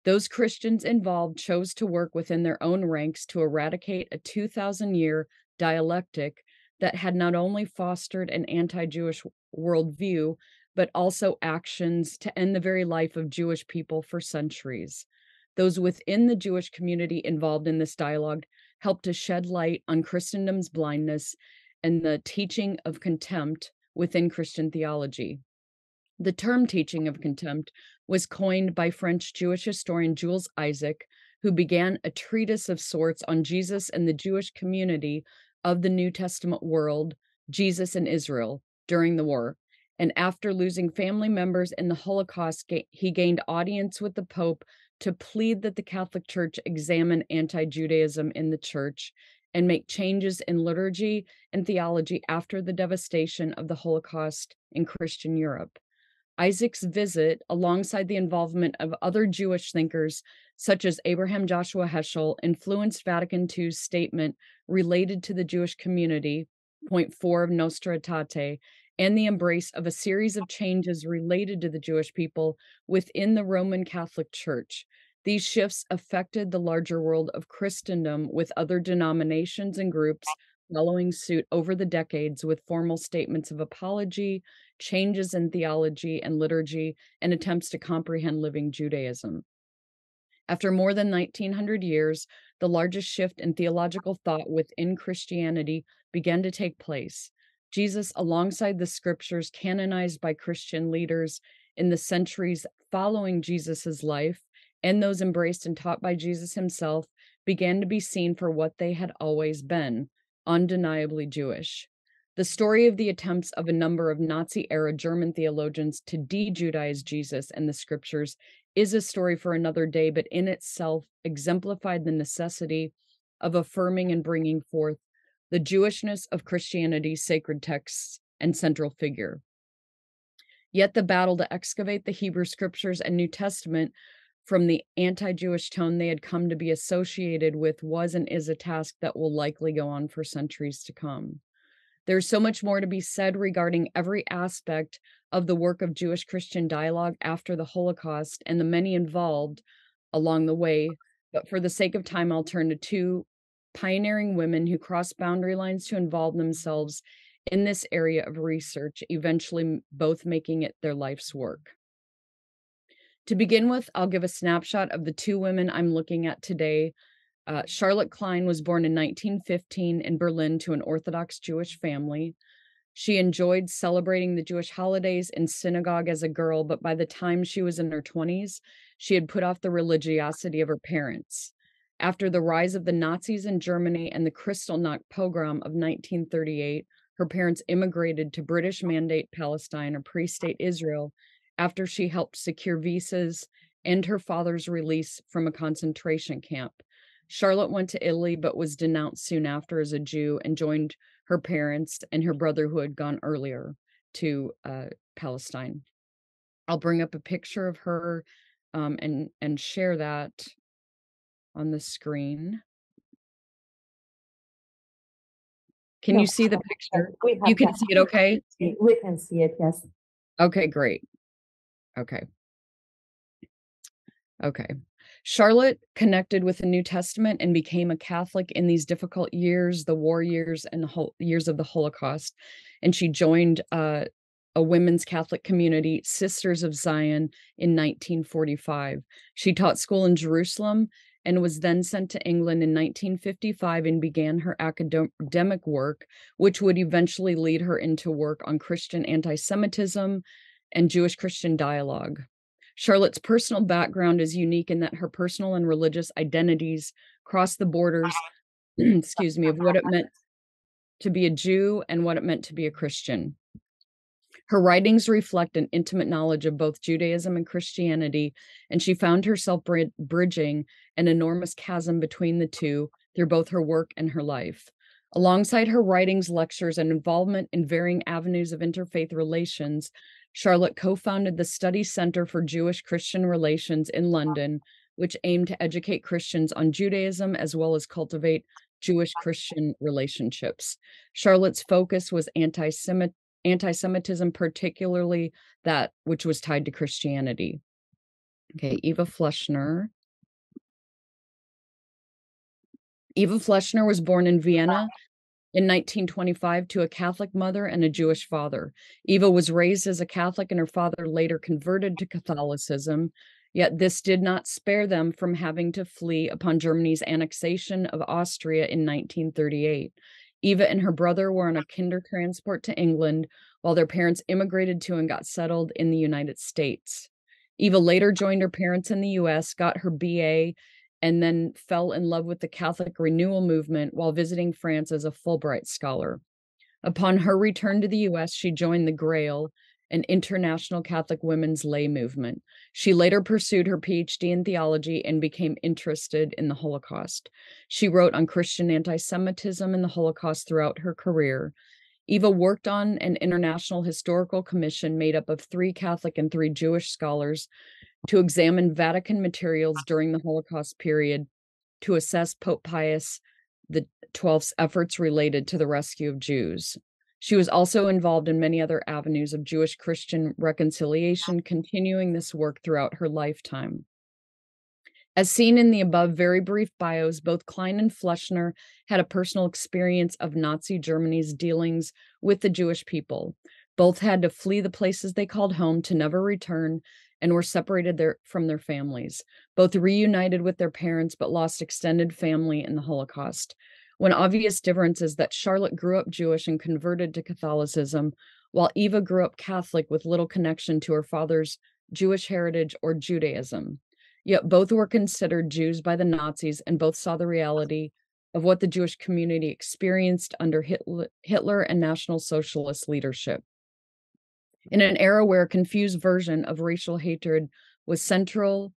Those Christians involved chose to work within their own ranks to eradicate a 2,000-year dialectic that had not only fostered an anti-Jewish worldview, but also actions to end the very life of Jewish people for centuries. Those within the Jewish community involved in this dialogue helped to shed light on Christendom's blindness and the teaching of contempt within Christian theology. The term teaching of contempt was coined by French Jewish historian Jules Isaac, who began a treatise of sorts on Jesus and the Jewish community of the New Testament world, Jesus and Israel, during the war. And after losing family members in the Holocaust, he gained audience with the Pope to plead that the Catholic Church examine anti-Judaism in the church and make changes in liturgy and theology after the devastation of the Holocaust in Christian Europe. Isaac's visit, alongside the involvement of other Jewish thinkers, such as Abraham Joshua Heschel, influenced Vatican II's statement related to the Jewish community, point 4 of Nostra Aetate, and the embrace of a series of changes related to the Jewish people within the Roman Catholic Church. These shifts affected the larger world of Christendom, with other denominations and groups following suit over the decades with formal statements of apology, changes in theology and liturgy, and attempts to comprehend living Judaism. After more than 1900 years, the largest shift in theological thought within Christianity began to take place. Jesus, alongside the scriptures canonized by Christian leaders in the centuries following Jesus's life, and those embraced and taught by Jesus himself, began to be seen for what they had always been, undeniably Jewish. The story of the attempts of a number of Nazi-era German theologians to de-Judaize Jesus and the scriptures is a story for another day, but in itself exemplified the necessity of affirming and bringing forth the Jewishness of Christianity's sacred texts and central figure. Yet the battle to excavate the Hebrew scriptures and New Testament from the anti-Jewish tone they had come to be associated with was and is a task that will likely go on for centuries to come. There's so much more to be said regarding every aspect of the work of Jewish-Christian dialogue after the Holocaust and the many involved along the way, but for the sake of time, I'll turn to two pioneering women who crossed boundary lines to involve themselves in this area of research, eventually both making it their life's work. To begin with, I'll give a snapshot of the two women I'm looking at today. Charlotte Klein was born in 1915 in Berlin to an Orthodox Jewish family. She enjoyed celebrating the Jewish holidays in synagogue as a girl, but by the time she was in her 20s, she had put off the religiosity of her parents. After the rise of the Nazis in Germany and the Kristallnacht pogrom of 1938, her parents immigrated to British Mandate Palestine, or pre-state Israel, after she helped secure visas and her father's release from a concentration camp. Charlotte went to Italy, but was denounced soon after as a Jew and joined her parents and her brother who had gone earlier to Palestine. I'll bring up a picture of her and share that on the screen. Can you see the picture? You can see it, okay? We can see it, yes. Okay, great. Okay. Charlotte connected with the New Testament and became a Catholic in these difficult years, the war years and the years of the Holocaust. And she joined a women's Catholic community, Sisters of Zion, in 1945. She taught school in Jerusalem and was then sent to England in 1955 and began her academic work, which would eventually lead her into work on Christian anti-Semitism and Jewish-Christian dialogue. Charlotte's personal background is unique in that her personal and religious identities cross the borders, excuse me, of what it meant to be a Jew and what it meant to be a Christian. Her writings reflect an intimate knowledge of both Judaism and Christianity, and she found herself bridging an enormous chasm between the two through both her work and her life. Alongside her writings, lectures, and involvement in varying avenues of interfaith relations, Charlotte co-founded the Study Center for Jewish-Christian Relations in London, which aimed to educate Christians on Judaism as well as cultivate Jewish-Christian relationships. Charlotte's focus was anti-Semitism, particularly that which was tied to Christianity. Okay, Eva Fleschner. Eva Fleschner was born in Vienna in 1925 to a Catholic mother and a Jewish father. Eva was raised as a Catholic and her father later converted to Catholicism, yet this did not spare them from having to flee upon Germany's annexation of Austria in 1938. Eva and her brother were on a kinder transport to England while their parents immigrated to and got settled in the United States. Eva later joined her parents in the US, got her BA, and then fell in love with the Catholic renewal movement while visiting France as a Fulbright scholar. Upon her return to the US, she joined the Grail, an international Catholic women's lay movement. She later pursued her PhD in theology and became interested in the Holocaust. She wrote on Christian anti-Semitism and the Holocaust throughout her career. Eva worked on an international historical commission made up of 3 Catholic and 3 Jewish scholars to examine Vatican materials during the Holocaust period to assess Pope Pius XII's efforts related to the rescue of Jews. She was also involved in many other avenues of Jewish-Christian reconciliation, continuing this work throughout her lifetime. As seen in the above very brief bios, both Klein and Fleschner had a personal experience of Nazi Germany's dealings with the Jewish people. Both had to flee the places they called home to never return and were separated from their families. Both reunited with their parents, but lost extended family in the Holocaust. One obvious difference is that Charlotte grew up Jewish and converted to Catholicism, while Eva grew up Catholic with little connection to her father's Jewish heritage or Judaism. Yet both were considered Jews by the Nazis, and both saw the reality of what the Jewish community experienced under Hitler and National Socialist leadership. In an era where a confused version of racial hatred was central,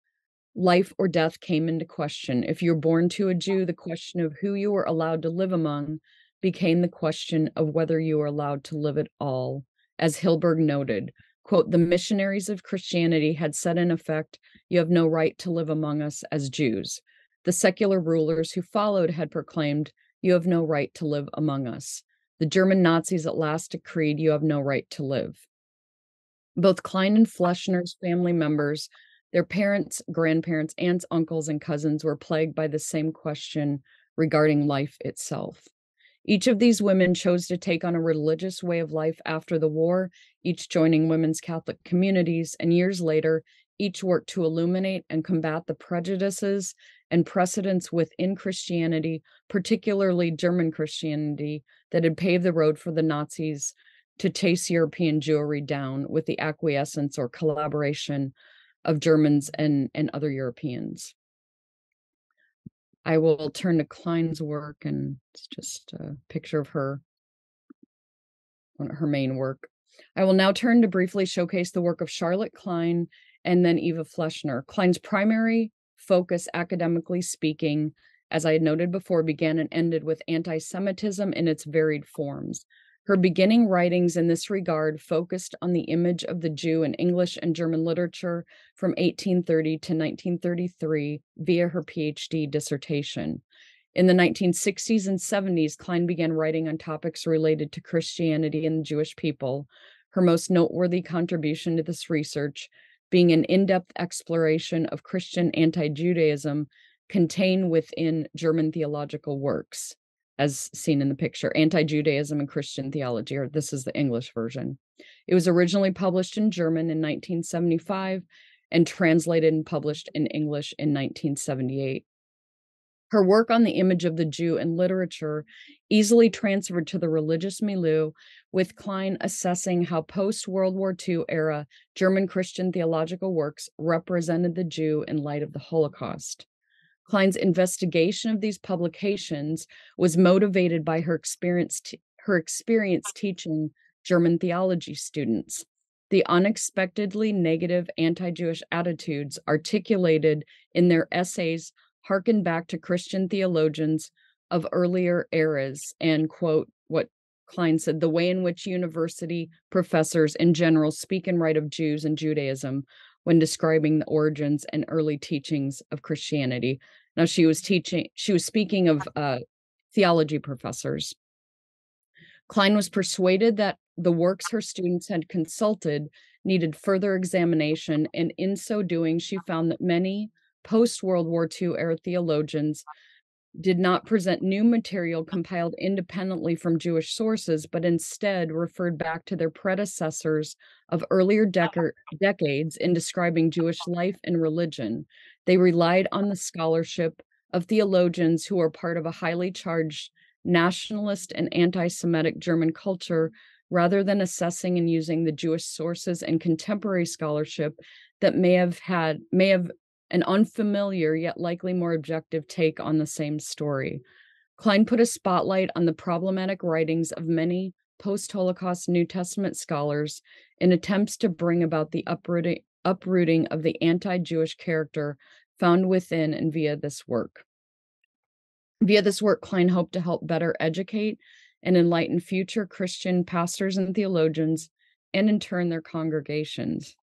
life or death came into question. If you were born to a Jew, the question of who you were allowed to live among became the question of whether you were allowed to live at all. As Hilberg noted, quote, the missionaries of Christianity had said in effect, you have no right to live among us as Jews. The secular rulers who followed had proclaimed, you have no right to live among us. The German Nazis at last decreed, you have no right to live. Both Klein and Fleschner's family members, their parents, grandparents, aunts, uncles, and cousins were plagued by the same question regarding life itself. Each of these women chose to take on a religious way of life after the war, each joining women's Catholic communities, and years later, each worked to illuminate and combat the prejudices and precedents within Christianity, particularly German Christianity, that had paved the road for the Nazis to chase European Jewry down with the acquiescence or collaboration of Germans and other Europeans. I will turn to Klein's work, and it's just a picture of her main work. I will now turn to briefly showcase the work of Charlotte Klein and then Eva Fleschner. Klein's primary focus, academically speaking, as I had noted before, began and ended with anti-Semitism in its varied forms. Her beginning writings in this regard focused on the image of the Jew in English and German literature from 1830 to 1933 via her PhD dissertation. In the 1960s and 70s, Klein began writing on topics related to Christianity and the Jewish people, her most noteworthy contribution to this research being an in-depth exploration of Christian anti-Judaism contained within German theological works, as seen in the picture, Anti-Judaism and Christian Theology, or this is the English version. It was originally published in German in 1975 and translated and published in English in 1978. Her work on the image of the Jew in literature easily transferred to the religious milieu, with Klein assessing how post-World War II era German Christian theological works represented the Jew in light of the Holocaust. Klein's investigation of these publications was motivated by her experience teaching German theology students. The unexpectedly negative anti-Jewish attitudes articulated in their essays harken back to Christian theologians of earlier eras and, quote, what Klein said, the way in which university professors in general speak and write of Jews and Judaism when describing the origins and early teachings of Christianity. Now, she was speaking of theology professors. Klein was persuaded that the works her students had consulted needed further examination, and in so doing, she found that many post-World War II era theologians did not present new material compiled independently from Jewish sources, but instead referred back to their predecessors of earlier decades in describing Jewish life and religion. They relied on the scholarship of theologians who were part of a highly charged nationalist and anti-Semitic German culture, rather than assessing and using the Jewish sources and contemporary scholarship that may have an unfamiliar yet likely more objective take on the same story. Klein put a spotlight on the problematic writings of many post-Holocaust New Testament scholars in attempts to bring about the uprooting of the anti-Jewish character found within and via this work. Via this work, Klein hoped to help better educate and enlighten future Christian pastors and theologians, and in turn their congregations.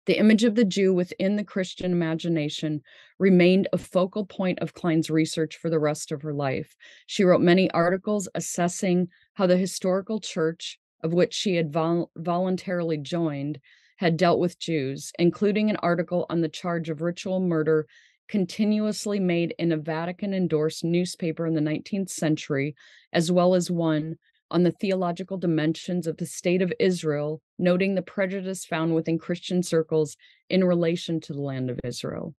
The image of the Jew within the Christian imagination remained a focal point of Klein's research for the rest of her life. She wrote many articles assessing how the historical church, of which she had voluntarily joined, had dealt with Jews, including an article on the charge of ritual murder continuously made in a Vatican-endorsed newspaper in the 19th century, as well as one on the theological dimensions of the state of Israel, noting the prejudice found within Christian circles in relation to the land of Israel.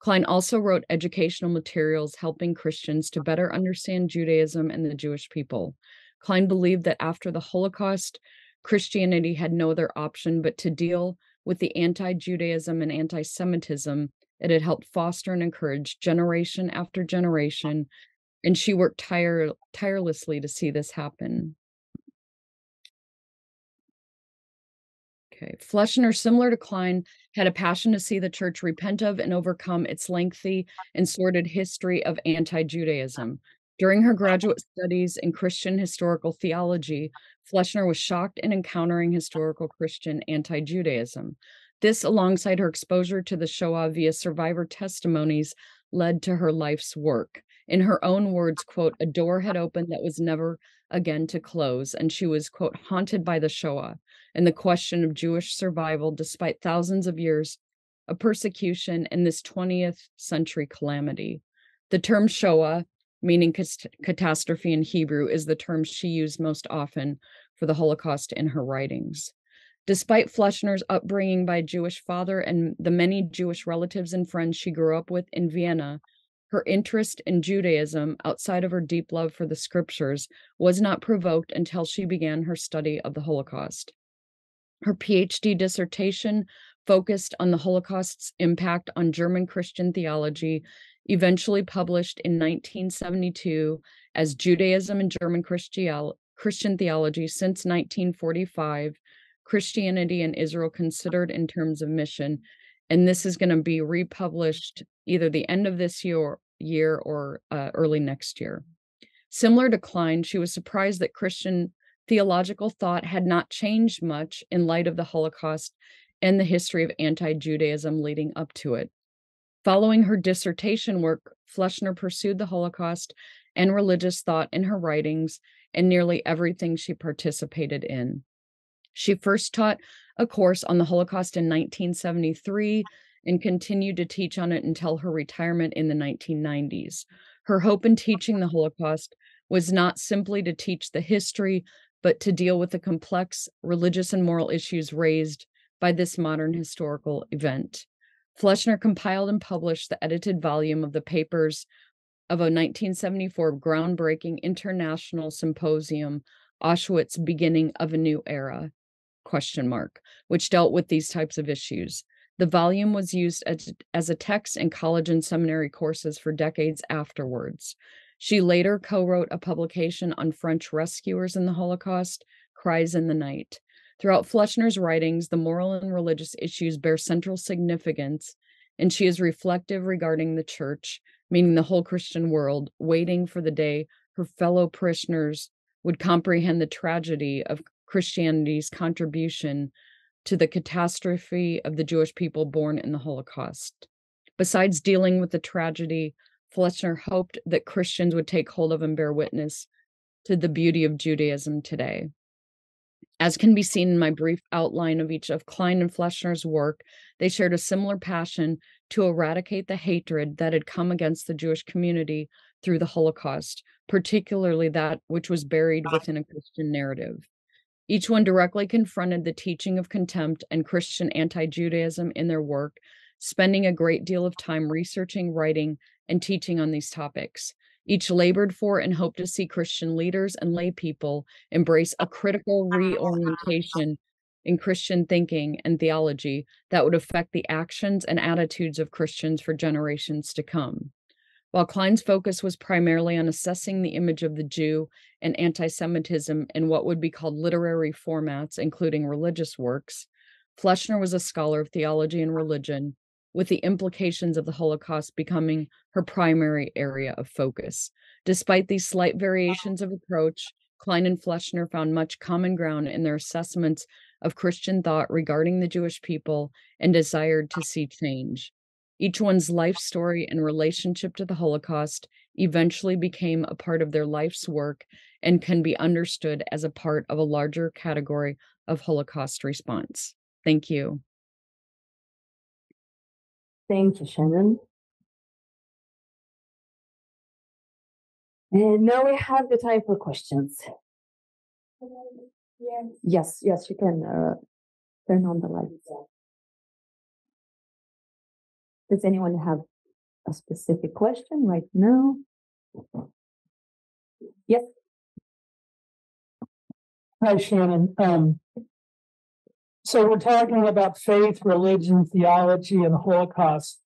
Klein also wrote educational materials helping Christians to better understand Judaism and the Jewish people. Klein believed that after the Holocaust, Christianity had no other option but to deal with the anti-Judaism and anti-Semitism it had helped foster and encourage generation after generation, and she worked tirelessly to see this happen. Okay, Fleschner, similar to Klein, had a passion to see the church repent of and overcome its lengthy and sordid history of anti-Judaism. During her graduate studies in Christian historical theology, Fleschner was shocked in encountering historical Christian anti-Judaism. This, alongside her exposure to the Shoah via survivor testimonies, led to her life's work. In her own words, quote, "A door had opened that was never again to close, and she was, quote, haunted by the Shoah and the question of Jewish survival despite thousands of years of persecution and this 20th century calamity." The term Shoah, meaning catastrophe in Hebrew, is the term she used most often for the Holocaust in her writings. Despite Fleschner's upbringing by a Jewish father and the many Jewish relatives and friends she grew up with in Vienna, her interest in Judaism, outside of her deep love for the scriptures, was not provoked until she began her study of the Holocaust. Her PhD dissertation focused on the Holocaust's impact on German Christian theology, eventually published in 1972 as Judaism and German Christian Theology Since 1945, Christianity and Israel Considered in Terms of Mission. And this is going to be republished either the end of this year or early next year. Similar to Klein, she was surprised that Christian theological thought had not changed much in light of the Holocaust and the history of anti-Judaism leading up to it. Following her dissertation work, Fleschner pursued the Holocaust and religious thought in her writings and nearly everything she participated in. She first taught a course on the Holocaust in 1973 and continued to teach on it until her retirement in the 1990s. Her hope in teaching the Holocaust was not simply to teach the history, but to deal with the complex religious and moral issues raised by this modern historical event. Fleschner compiled and published the edited volume of the papers of a 1974 groundbreaking international symposium, Auschwitz: Beginning of a New Era, ? Which dealt with these types of issues. The volume was used as a text in college and seminary courses for decades afterwards. She later co-wrote a publication on French rescuers in the Holocaust, Cries in the Night. Throughout Fleschner's writings, the moral and religious issues bear central significance, and she is reflective regarding the church, meaning the whole Christian world, waiting for the day her fellow parishioners would comprehend the tragedy of Christianity's contribution to the catastrophe of the Jewish people born in the Holocaust. Besides dealing with the tragedy, Fleschner hoped that Christians would take hold of and bear witness to the beauty of Judaism today. As can be seen in my brief outline of each of Klein and Fleschner's work, they shared a similar passion to eradicate the hatred that had come against the Jewish community through the Holocaust, particularly that which was buried within a Christian narrative. Each one directly confronted the teaching of contempt and Christian anti-Judaism in their work, spending a great deal of time researching, writing, and teaching on these topics. Each labored for and hoped to see Christian leaders and lay people embrace a critical reorientation in Christian thinking and theology that would affect the actions and attitudes of Christians for generations to come. While Klein's focus was primarily on assessing the image of the Jew and anti-Semitism in what would be called literary formats, including religious works, Fleschner was a scholar of theology and religion, with the implications of the Holocaust becoming her primary area of focus. Despite these slight variations of approach, Klein and Fleschner found much common ground in their assessments of Christian thought regarding the Jewish people and desired to see change. Each one's life story and relationship to the Holocaust eventually became a part of their life's work and can be understood as a part of a larger category of Holocaust response. Thank you. Thank you, Shannon. And now we have the time for questions. Yes, you can turn on the lights. Does anyone have a specific question right now? Yes. Hi, Shannon. So we're talking about faith, religion, theology, and the Holocaust.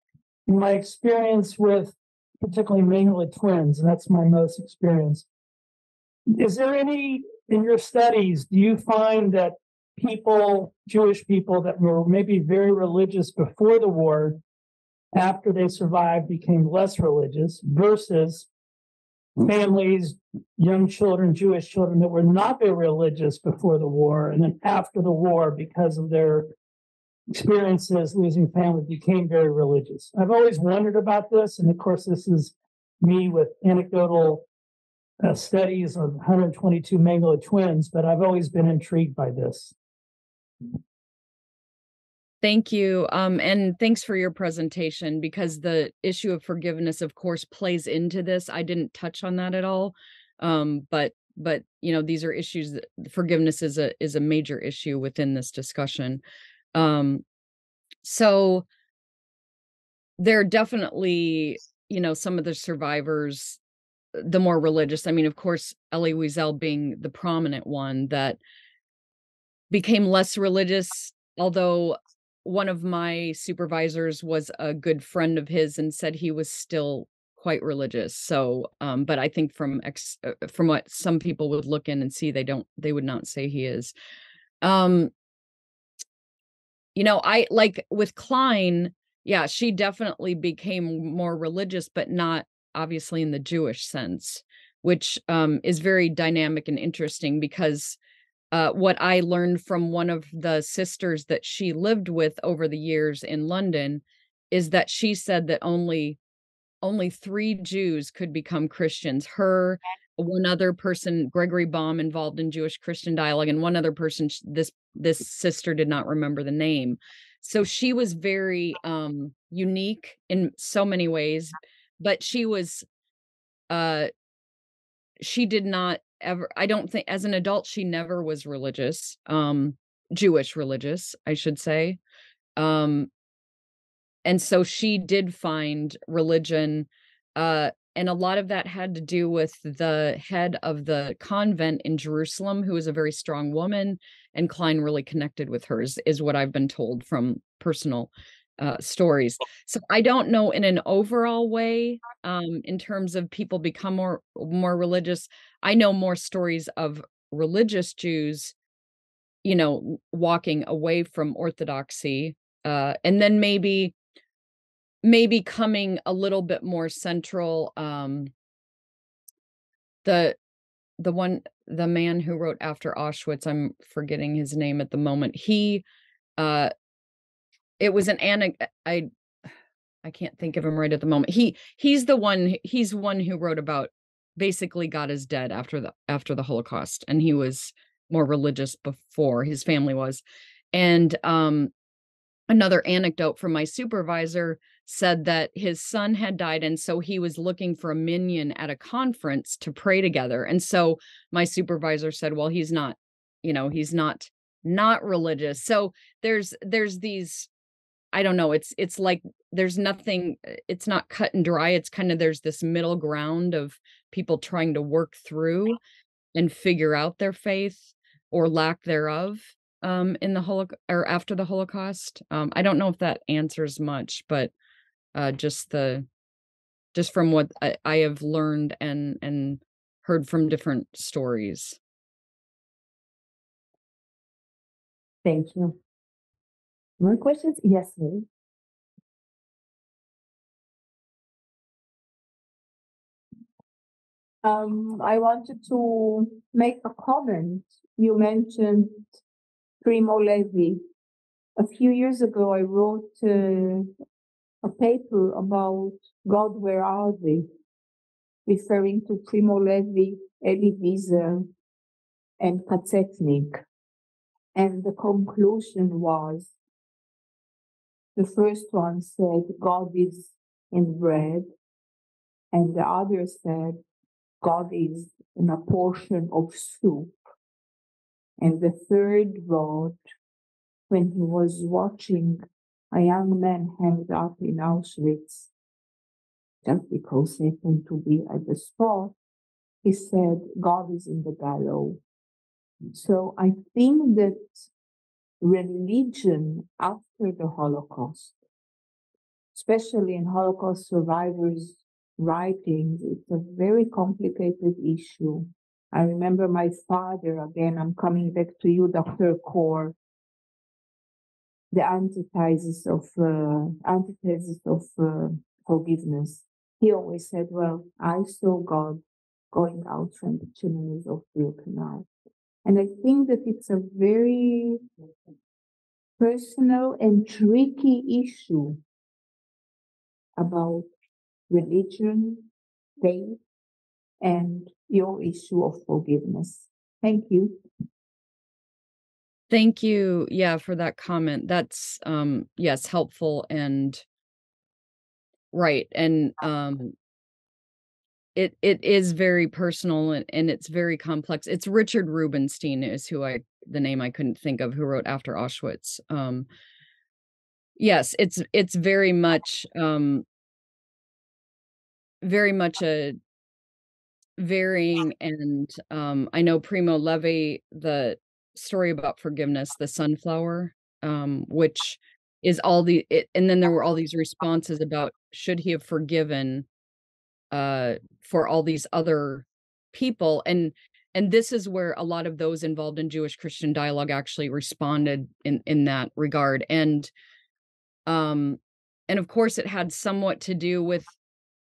In my experience with particularly Mengele twins, and that's my most experience, is there any, in your studies, do you find that people, Jewish people that were maybe very religious before the war, after they survived, became less religious versus families, young children, Jewish children that were not very religious before the war, and then after the war, because of their experiences losing family, became very religious? I've always wondered about this, and of course, this is me with anecdotal studies of 122 Mengele twins, but I've always been intrigued by this. Thank you. And thanks for your presentation, because the issue of forgiveness, of course, plays into this. I didn't touch on that at all. But you know, these are issues that forgiveness is a major issue within this discussion. So there are definitely, you know, some of the survivors, the more religious. I mean, of course, Elie Wiesel being the prominent one that became less religious, although one of my supervisors was a good friend of his and said he was still quite religious. So, but I think from what some people would look in and see, they would not say he is. You know, I like with Klein, yeah, she definitely became more religious, but not obviously in the Jewish sense, which is very dynamic and interesting, because what I learned from one of the sisters that she lived with over the years in London is that she said that only 3 Jews could become Christians. Her, one other person, Gregory Baum, involved in Jewish Christian dialogue, and one other person, this sister did not remember the name. So she was very unique in so many ways, but she was she did not ever, I don't think, as an adult, she never was religious, Jewish religious, I should say. And so she did find religion, and a lot of that had to do with the head of the convent in Jerusalem, who was a very strong woman, and Klein really connected with her, is what I've been told from personal stories. So I don't know in an overall way, in terms of people become more religious. I know more stories of religious Jews, you know, walking away from Orthodoxy, and then maybe coming a little bit more central. The man who wrote After Auschwitz, I'm forgetting his name at the moment. He it was an I can't think of him right at the moment. He's one who wrote about basically God is dead after the Holocaust, and he was more religious before, his family was. And another anecdote from my supervisor said that his son had died, and so he was looking for a minyan at a conference to pray together. And so my supervisor said, well, he's not, you know, he's not religious. So there's these, I don't know, it's like there's nothing, it's not cut and dry. It's kind of, there's this middle ground of people trying to work through and figure out their faith or lack thereof in the Holocaust or after the Holocaust. I don't know if that answers much, but just from what I have learned and heard from different stories. Thank you. More questions? Yes, Mary. I wanted to make a comment. You mentioned Primo Levi. A few years ago, I wrote a paper about God, Where Are They? Referring to Primo Levi, Elie Wiesel, and Katzetnik. And the conclusion was, the first one said, God is in bread, and the other said, God is in a portion of soup. And the third wrote, when he was watching a young man hanged up in Auschwitz, just because he happened to be at the spot, he said, God is in the gallows. So I think that religion after the Holocaust, especially in Holocaust survivors' writings, it's a very complicated issue. I remember my father, again, I'm coming back to you, Dr. Kaur, the antithesis of forgiveness. He always said, well, I saw God going out from the chimneys of Birkenau. And I think that it's a very personal and tricky issue about religion, faith, and your issue of forgiveness. Thank you. Thank you, yeah, for that comment. That's, yes, helpful and right, and, it is very personal and it's very complex. It's Richard Rubinstein is the name I couldn't think of, who wrote After Auschwitz. Yes, it's very much a varying, and, I know Primo Levi, the story about forgiveness, the sunflower, which is and then there were all these responses about should he have forgiven for all these other people, and this is where a lot of those involved in Jewish-Christian dialogue actually responded in that regard, and of course it had somewhat to do with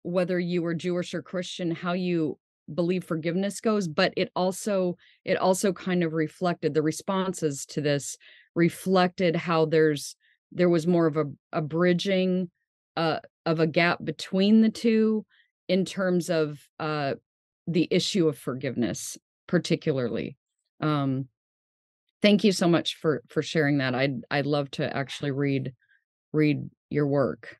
whether you were Jewish or Christian, how you believe forgiveness goes, but it also kind of reflected the responses to this reflected how there was more of a bridging of a gap between the two in terms of the issue of forgiveness, particularly. Thank you so much for sharing that. I'd love to actually read your work.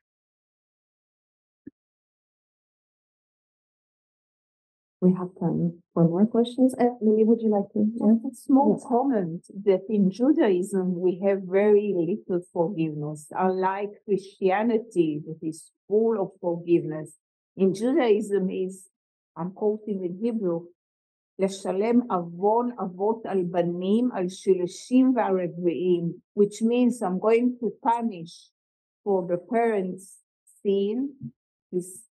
We have time for more questions. Lily, would you like to? Just a small comment that in Judaism we have very little forgiveness, unlike Christianity that is full of forgiveness. In Judaism I'm quoting in Hebrew, לשלם עוון אבות על בנים על שלושים והרביעים, which means I'm going to punish for the parents' sin, this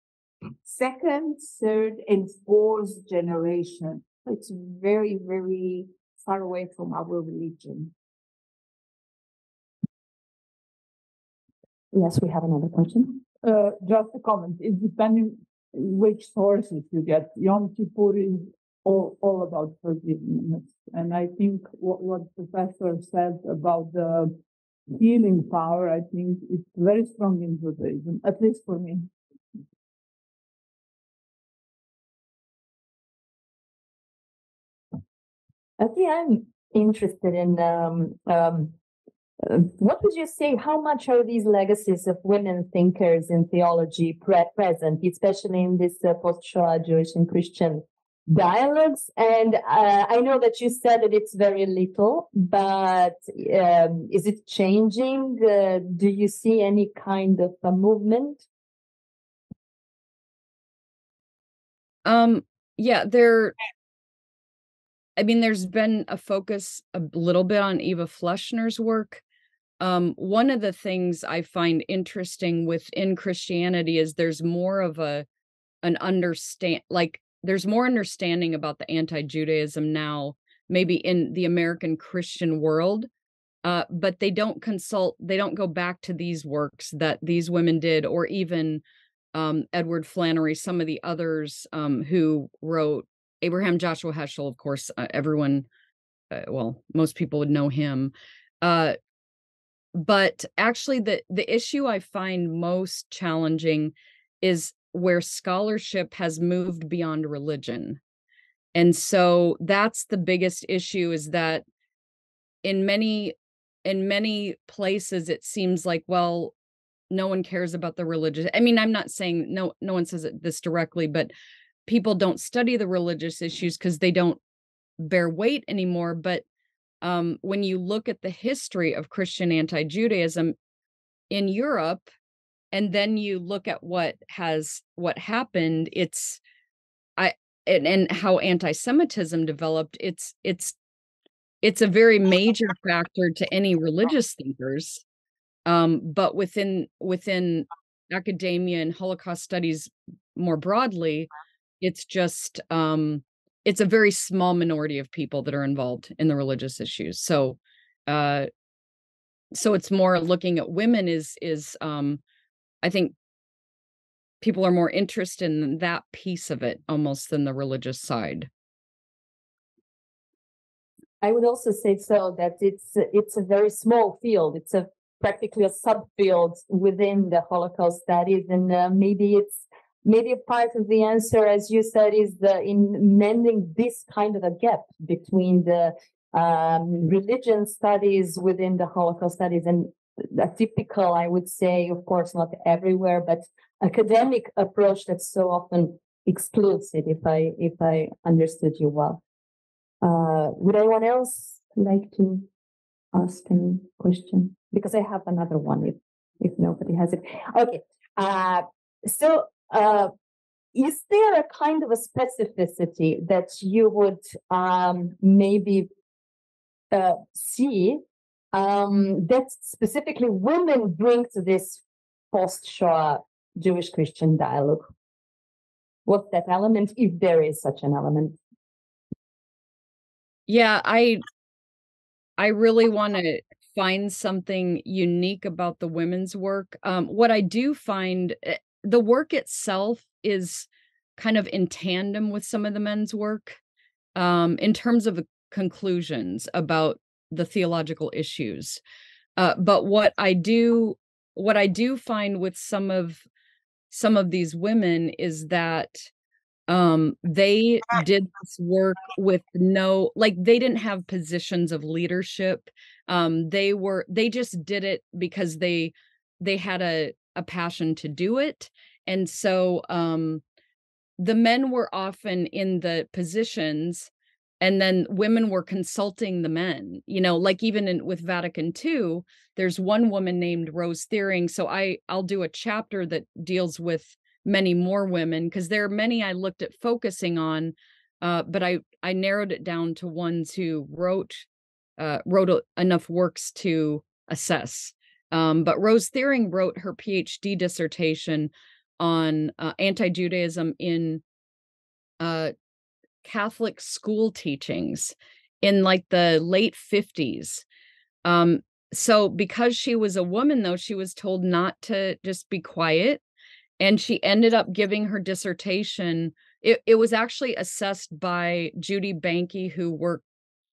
second, third, and fourth generation. It's very, very far away from our religion. Yes, we have another question. Just a comment. It's depending which sources you get. Yom Kippur is all about forgiveness. And I think what Professor said about the healing power, I think it's very strong in Judaism, at least for me. Okay, I'm interested in what would you say, how much are these legacies of women thinkers in theology present, especially in this post-Shoah Jewish and Christian dialogues? And I know that you said that it's very little, but is it changing? Do you see any kind of a movement? Yeah, there's been a focus a little bit on Eva Fleschner's work. One of the things I find interesting within Christianity is there's more of there's more understanding about the anti-Judaism now, maybe in the American Christian world, but they don't go back to these works that these women did, or even Edward Flannery, some of the others who wrote, Abraham Joshua Heschel, of course, everyone, most people would know him. But actually the issue I find most challenging is where scholarship has moved beyond religion. And so that's the biggest issue, is that in many places it seems like, well, no one cares about the religious. I mean, I'm not saying no one says this directly, but people don't study the religious issues because they don't bear weight anymore. But when you look at the history of Christian anti-Judaism in Europe, and then you look at what happened, and how anti-Semitism developed, it's a very major factor to any religious thinkers. But within academia and Holocaust studies more broadly, it's just it's a very small minority of people that are involved in the religious issues. So it's more looking at women is I think people are more interested in that piece of it almost than the religious side. I would also say so that it's a very small field. It's practically a subfield within the Holocaust studies, and maybe a part of the answer, as you said, is in mending this kind of a gap between the religion studies within the Holocaust studies and a typical, I would say, of course, not everywhere, but academic approach that so often excludes it. If I understood you well. Would anyone else like to ask any question? Because I have another one if nobody has it. Okay. So is there a kind of a specificity that you would maybe see that specifically women bring to this post-Shoah Jewish-Christian dialogue? What's that element, if there is such an element? Yeah, I really want to find something unique about the women's work. What I do find, the work itself is kind of in tandem with some of the men's work in terms of the conclusions about the theological issues. But what I do find with some of these women is that they did this work with they didn't have positions of leadership. They just did it because they had a passion to do it. And so the men were often in the positions, and then women were consulting the men, like even with Vatican II, there's one woman named Rose Thiering. So I'll do a chapter that deals with many more women, because there are many I looked at focusing on, but I narrowed it down to ones who wrote enough works to assess. But Rose Thiering wrote her PhD dissertation on anti-Judaism in Catholic school teachings in like the late 50s. So because she was a woman, though, she was told not to just be quiet. And she ended up giving her dissertation. It was actually assessed by Judy Banke, who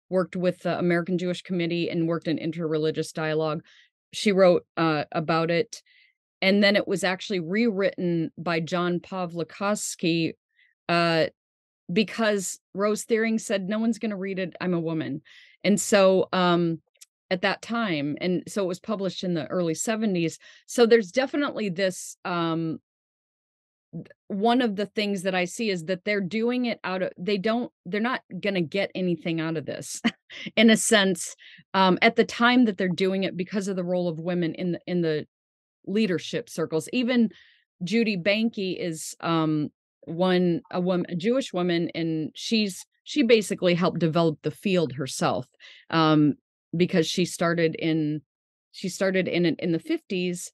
worked with the American Jewish Committee and worked in interreligious dialogue. She wrote about it. And then it was actually rewritten by John Pawlikowski because Rose Thiering said, no one's going to read it. I'm a woman. And so at that time, and so it was published in the early 70s. So there's definitely this, one of the things that I see is that they're doing it they're not going to get anything out of this in a sense, at the time that they're doing it, because of the role of women in the leadership circles. Even Judy Banke is a Jewish woman, and she basically helped develop the field herself, because she started in the 50s,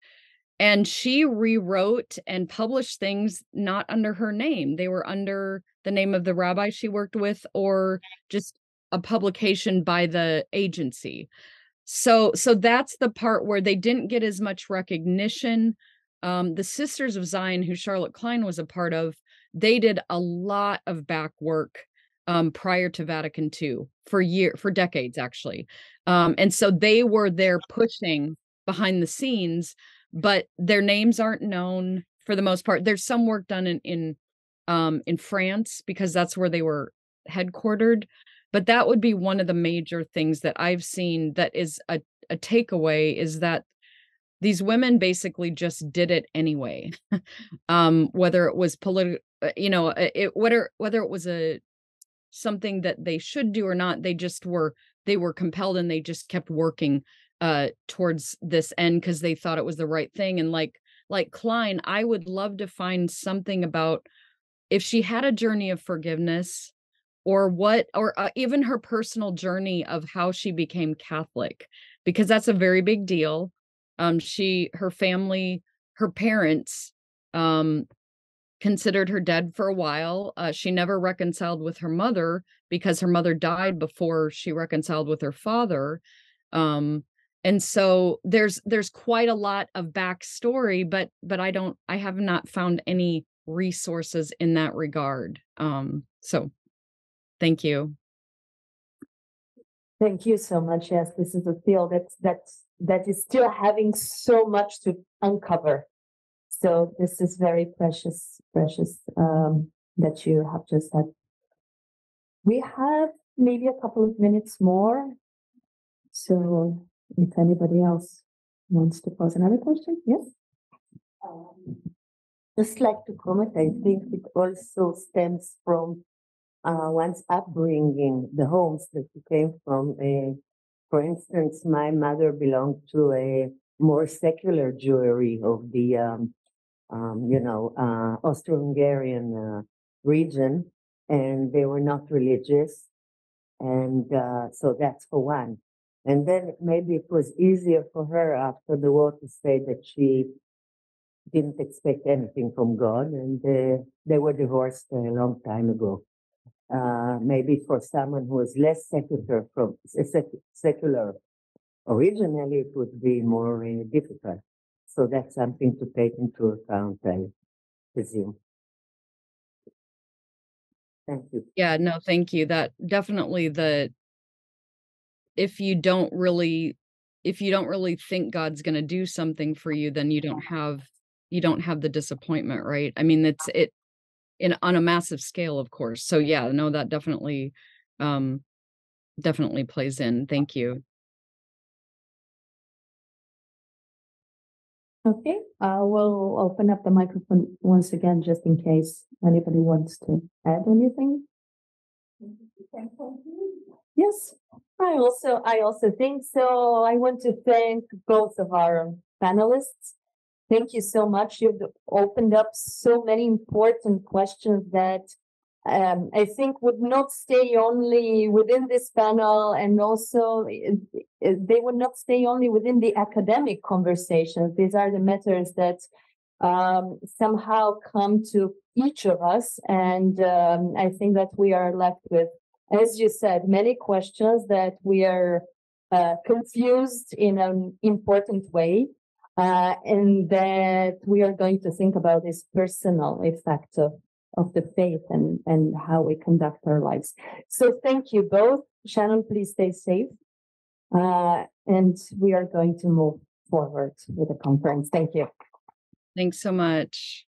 and she rewrote and published things not under her name. They were under the name of the rabbi she worked with, or just a publication by the agency. So that's the part where they didn't get as much recognition. The Sisters of Zion, who Charlotte Klein was a part of, they did a lot of back work prior to Vatican II for decades, actually. And so they were there pushing behind the scenes, but their names aren't known for the most part. There's some work done in France, because that's where they were headquartered. But that would be one of the major things that I've seen that is a takeaway, is that these women basically just did it anyway. Whether it was whether it was something that they should do or not, they were compelled, and they just kept working towards this end because they thought it was the right thing. And like Klein, I would love to find something about if she had a journey of forgiveness, or even her personal journey of how she became Catholic, because that's a very big deal. Her family, her parents, considered her dead for a while. She never reconciled with her mother because her mother died before she reconciled with her father. And so there's quite a lot of backstory, but I have not found any resources in that regard. So thank you. Thank you so much. Yes, this is a field that is still having so much to uncover. So this is very precious that you have just said. We have maybe a couple of minutes more. So if anybody else wants to pose another question, yes? Just like to comment, I think it also stems from one's upbringing, the homes that you came from. For instance, my mother belonged to a more secular Jewry of the Austro-Hungarian region, and they were not religious. And so that's for one. And then maybe it was easier for her after the war to say that she didn't expect anything from God, and they were divorced a long time ago. Maybe for someone who is less secular originally, it would be more difficult. So that's something to take into account, I presume. Thank you. Yeah, no, thank you. That definitely if you don't really think God's going to do something for you, then you don't have the disappointment, right? I mean, on a massive scale, of course. So yeah, no, that definitely plays in. Thank you. Okay, we'll open up the microphone once again, just in case anybody wants to add anything. Yes, I also think so. I want to thank both of our panelists. Thank you so much. You've opened up so many important questions that I think would not stay only within this panel, and also they would not stay only within the academic conversations. These are the matters that somehow come to each of us, and I think that we are left with, as you said, many questions that we are confused in an important way, and that we are going to think about this personal effect of the faith and how we conduct our lives. So thank you both. Shannon, please stay safe. And we are going to move forward with the conference. Thank you. Thanks so much.